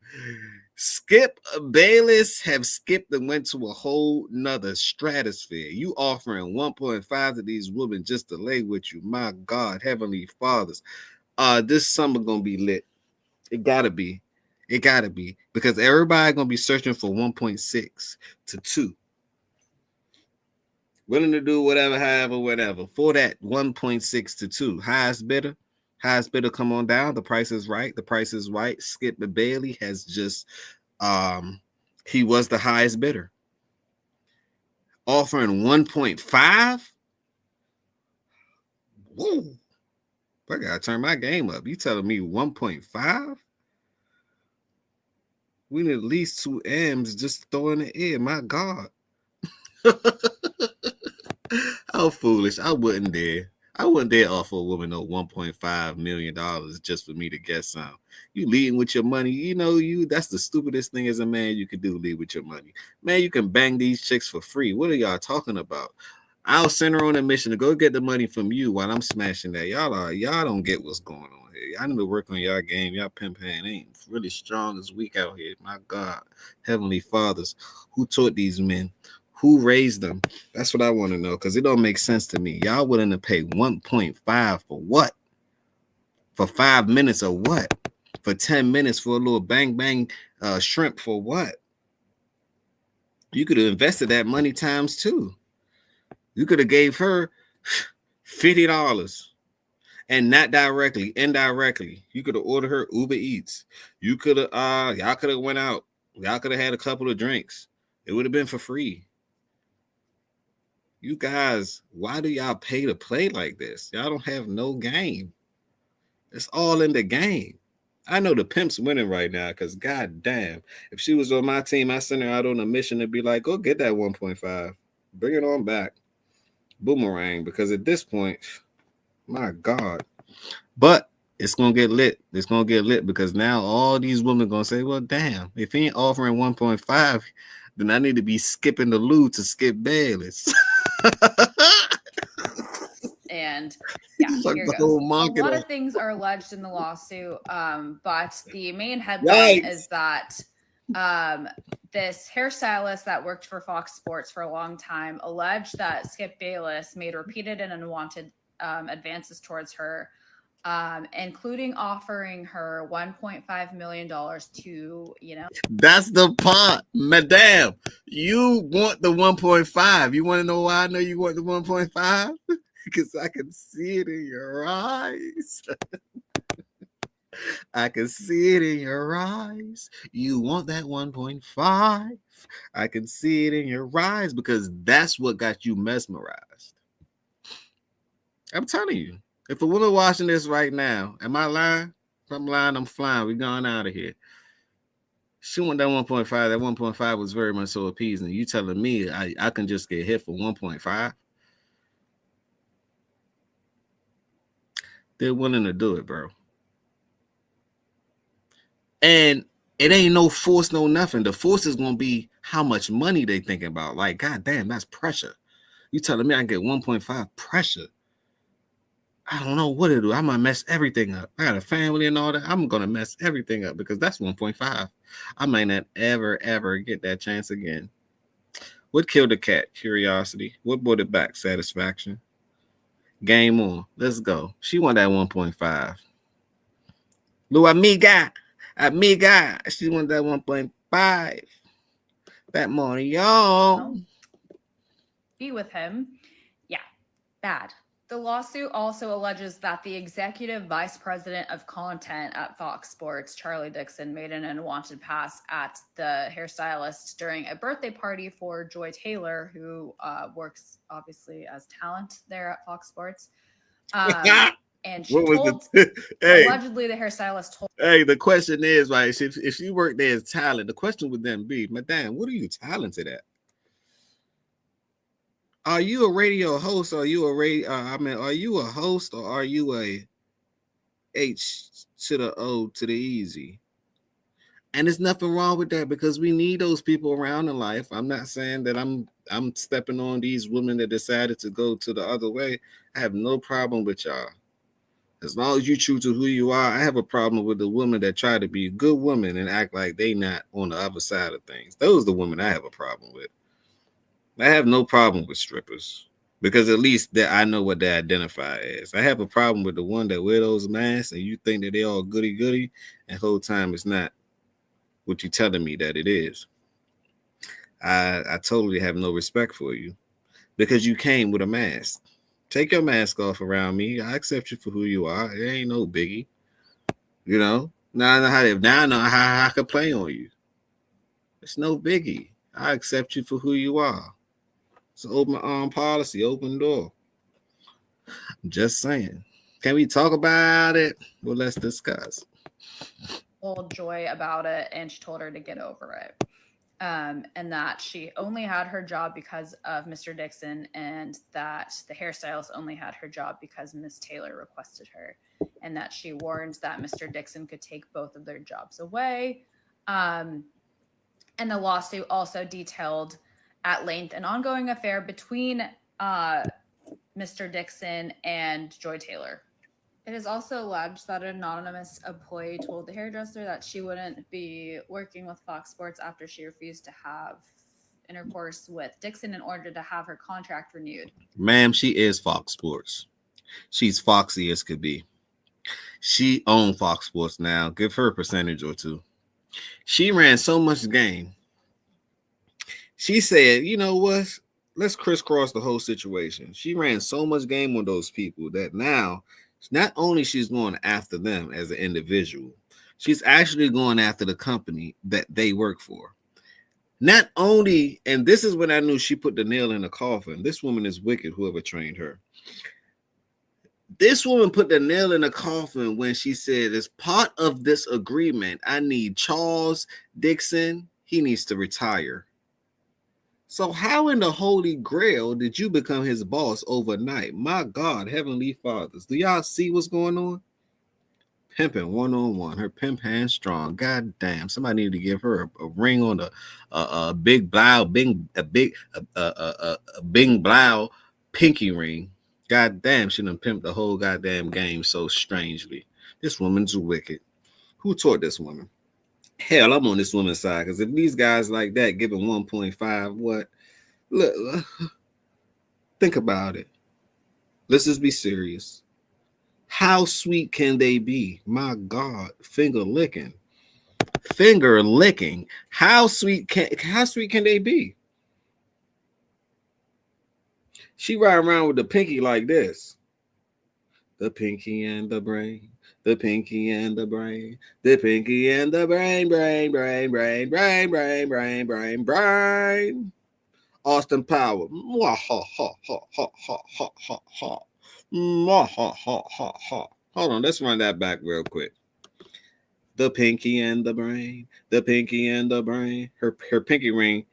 Speaker 2: Skip Bayless have skipped and went to a whole nother stratosphere. You offering 1.5 to these women just to lay with you. My God, Heavenly Fathers. This summer gonna be lit. It gotta be. It gotta be. Because everybody gonna be searching for 1.6 to 2. Willing to do whatever, however, whatever. For that 1.6 to 2. Highest bidder come on down. The price is right. The price is right. Skip Bailey has just he was the highest bidder. Offering 1.5. Whoa. I gotta turn my game up. You telling me 1.5? We need at least 2 M's just to throw in the air. My God. How foolish. I wouldn't dare offer a woman no $1.5 million just for me to get some. You leading with your money. You know, that's the stupidest thing as a man you could do, lead with your money. Man, you can bang these chicks for free. What are y'all talking about? I'll send her on a mission to go get the money from you while I'm smashing that. Y'all don't get what's going on here. Y'all need to work on y'all game. Y'all pimping ain't really strong as weak out here. My God, Heavenly Fathers, who taught these men? Who raised them? That's what I want to know, because it don't make sense to me. Y'all willing to pay 1.5 for what? For 5 minutes or what? For 10 minutes for a little bang bang shrimp for what? You could have invested that money times 2. You could have gave her $50 and not directly, indirectly. You could have ordered her Uber Eats. You could have y'all could have went out. Y'all could have had a couple of drinks. It would have been for free. You guys, why do y'all pay to play like this? Y'all don't have no game. It's all in the game. I know the pimp's winning right now because, God damn, if she was on my team, I sent her out on a mission to be like, go get that 1.5. Bring it on back. Boomerang. Because at this point, my God. But it's going to get lit. It's going to get lit because now all these women going to say, well, damn, if he ain't offering 1.5, then I need to be skipping the loo to Skip Bayless.
Speaker 21: And yeah,
Speaker 2: Like
Speaker 21: here
Speaker 2: the
Speaker 21: goes.
Speaker 2: whole
Speaker 21: A
Speaker 2: market
Speaker 21: lot
Speaker 2: of-
Speaker 21: of things are alleged in the lawsuit, but the main headline
Speaker 2: Yikes.
Speaker 21: is that this hairstylist that worked for Fox Sports for a long time alleged that Skip Bayless made repeated and unwanted advances towards her, including offering her $1.5 million to,
Speaker 2: That's the part, madam. You want the 1.5. You want to know why I know you want the 1.5? Because I can see it in your eyes. I can see it in your eyes. You want that 1.5. I can see it in your eyes because that's what got you mesmerized. I'm telling you. If a woman watching this right now, am I lying? If I'm lying, I'm flying. We're going out of here. She want that 1.5. That 1.5 was very much so appeasing. You telling me I can just get hit for 1.5? They're willing to do it, bro. And it ain't no force, no nothing. The force is going to be how much money they thinking about. Like, God damn, that's pressure. You telling me I can get 1.5 pressure? I don't know what to do. I might mess everything up. I got a family and all that. I'm going to mess everything up because that's 1.5. I might not ever get that chance again. What killed the cat? Curiosity. What brought it back? Satisfaction. Game on. Let's go. She won that 1.5. Lu amiga. Amiga. She won that 1.5. That money, y'all.
Speaker 21: Be with him. Yeah, bad. The lawsuit also alleges that the executive vice president of content at Fox Sports, Charlie Dixon, made an unwanted pass at the hairstylist during a birthday party for Joy Taylor, who works obviously as talent there at Fox Sports. And she told,
Speaker 2: hey,
Speaker 21: allegedly, the hairstylist told.
Speaker 2: Hey, the question is, right? If she worked there as talent, the question would then be, Madame, what are you talented at? Are you a radio host? Or are you are you a host or are you a H to the O to the easy? And there's nothing wrong with that because we need those people around in life. I'm not saying that I'm stepping on these women that decided to go to the other way. I have no problem with y'all. As long as you true to who you are, I have a problem with the women that try to be a good woman and act like they not on the other side of things. Those are the women I have a problem with. I have no problem with strippers because at least that I know what they identify as. I have a problem with the one that wear those masks and you think that they all goody and whole time it's not what you telling me that it is. I totally have no respect for you because you came with a mask. Take your mask off around me. I accept you for who you are. It ain't no biggie. You know? Now I know how I can play on you. It's no biggie. I accept you for who you are. It's an open policy, open door. I'm just saying. Can we talk about it? Well, let's discuss.
Speaker 21: Told Joy about it, and she told her to get over it. And that she only had her job because of Mr. Dixon, and that the hairstylist only had her job because Miss Taylor requested her, and that she warned that Mr. Dixon could take both of their jobs away. And the lawsuit also detailed at length an ongoing affair between Mr. Dixon and Joy Taylor. It is also alleged that an anonymous employee told the hairdresser that she wouldn't be working with Fox Sports after she refused to have intercourse with Dixon in order to have her contract renewed.
Speaker 2: Ma'am, she is Fox Sports. She's foxy as could be. She owned Fox Sports now. Give her a percentage or two. She ran so much game. She said, you know what? Let's crisscross the whole situation. She ran so much game on those people that now not only she's going after them as an individual, she's actually going after the company that they work for. Not only, and this is when I knew she put the nail in the coffin. This woman is wicked, whoever trained her. This woman put the nail in the coffin when she said, as part of this agreement, I need Charles Dixon. He needs to retire. So how in the Holy Grail did you become his boss overnight? My God, Heavenly Fathers. Do y'all see what's going on? Pimping one-on-one. Her pimp hand strong. God damn. Somebody need to give her a ring on a big blow, bing blow pinky ring. God damn, she done pimped the whole goddamn game so strangely. This woman's wicked. Who taught this woman? Hell, I'm on this woman's side because if these guys like that giving 1.5, what? Look, think about it. Let's just be serious. How sweet can they be? My God, finger licking. How sweet can they be? She ride around with the pinky like this. The pinky and the brain. The pinky and the brain, the pinky and the brain. Austin Power. Hold on, let's run that back real quick. The pinky and the brain, the pinky and the brain. Her pinky ring,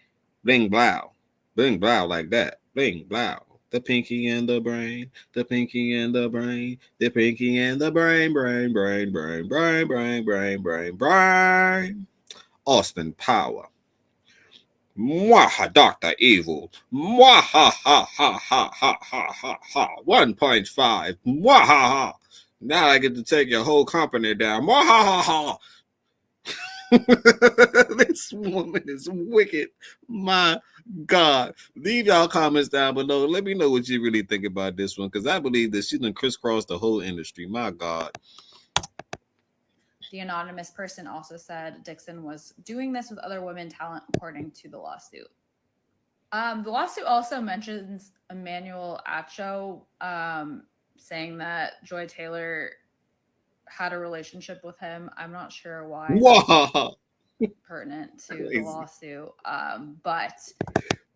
Speaker 2: bling blow like that, bling blow. The pinky and the brain, the pinky and the brain, the pinky and the brain. Austin Power. Mwaha, Dr. Evil. Mwaha, ha, ha, ha, ha, ha, ha, ha. 1.5. Mwaha. Now I get to take your whole company down. Mwaha, ha, ha. This woman is wicked. My God. Leave y'all comments down below. Let me know what you really think about this one, because I believe that she done crisscrossed the whole industry. My God.
Speaker 21: The anonymous person also said Dixon was doing this with other women talent, according to the lawsuit. The lawsuit also mentions Emmanuel Acho, saying that Joy Taylor had a relationship with him. I'm not sure why.
Speaker 2: Wow.
Speaker 21: Pertinent to
Speaker 2: Crazy.
Speaker 21: the lawsuit, but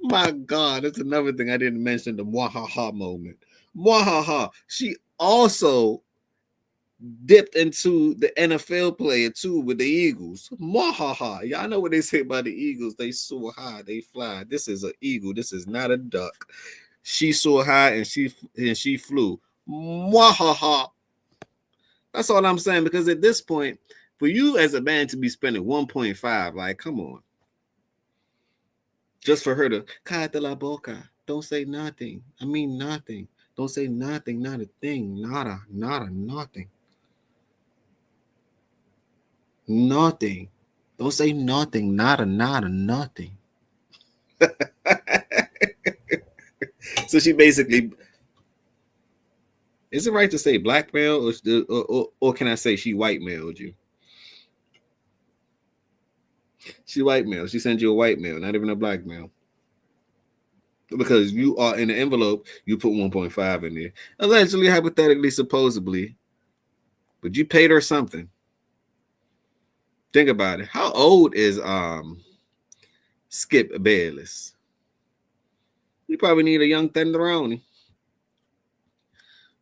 Speaker 2: my God, that's another thing I didn't mention, the mwahaha moment. Mwahaha. She also dipped into the NFL player too with the Eagles. Mwahaha. Y'all know what they say about the Eagles. They soar high, they fly. This is an eagle. This is not a duck. She soared high and she flew. Mwahaha. That's all I'm saying, because at this point, for you as a man to be spending 1.5, like, come on. Just for her to cállate la boca. Don't say nothing. I mean nothing. Don't say nothing, not a thing. Nada, nothing. Nothing. Don't say nothing. Nada, nothing. So she basically, is it right to say blackmail, or can I say she white mailed you? She white mail. She sent you a white mail, not even a black mail. Because you are in the envelope, you put 1.5 in there. Allegedly, hypothetically, supposedly. But you paid her something. Think about it. How old is Skip Bayless? You probably need a young tenderoni.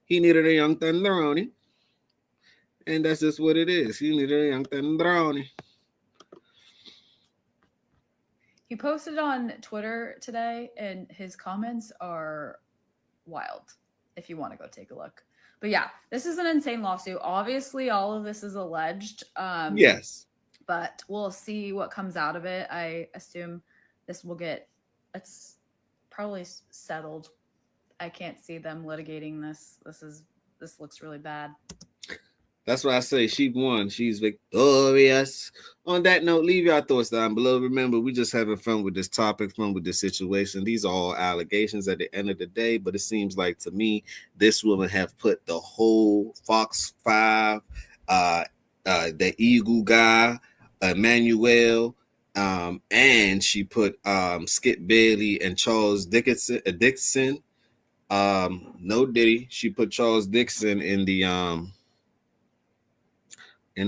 Speaker 2: He needed a young tenderoni. And that's just what it is. He needed a young tenderoni.
Speaker 21: he posted on Twitter today, and his comments are wild if you want to go take a look. But yeah, this is an insane lawsuit. Obviously, all of this is alleged.
Speaker 2: Yes.
Speaker 21: But we'll see what comes out of it. I assume this will it's probably settled. I can't see them litigating this. This looks really bad.
Speaker 2: That's why I say she won. She's victorious. On that note, leave your thoughts down below. Remember, we just having fun with this topic, fun with this situation. These are all allegations at the end of the day, but it seems like to me, this woman have put the whole Fox 5, the Eagle guy, Emmanuel, and she put Skip Bailey and Charles Dixon. No Diddy. She put Charles Dixon in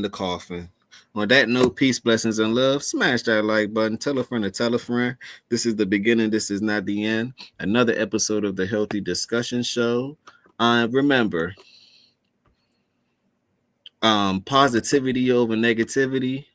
Speaker 2: the coffin. On that note, peace, blessings, and love. Smash that like button. Tell a friend to tell a friend. This is the beginning. This is not the end. Another episode of the Healthy Discussion Show. Remember, positivity over negativity.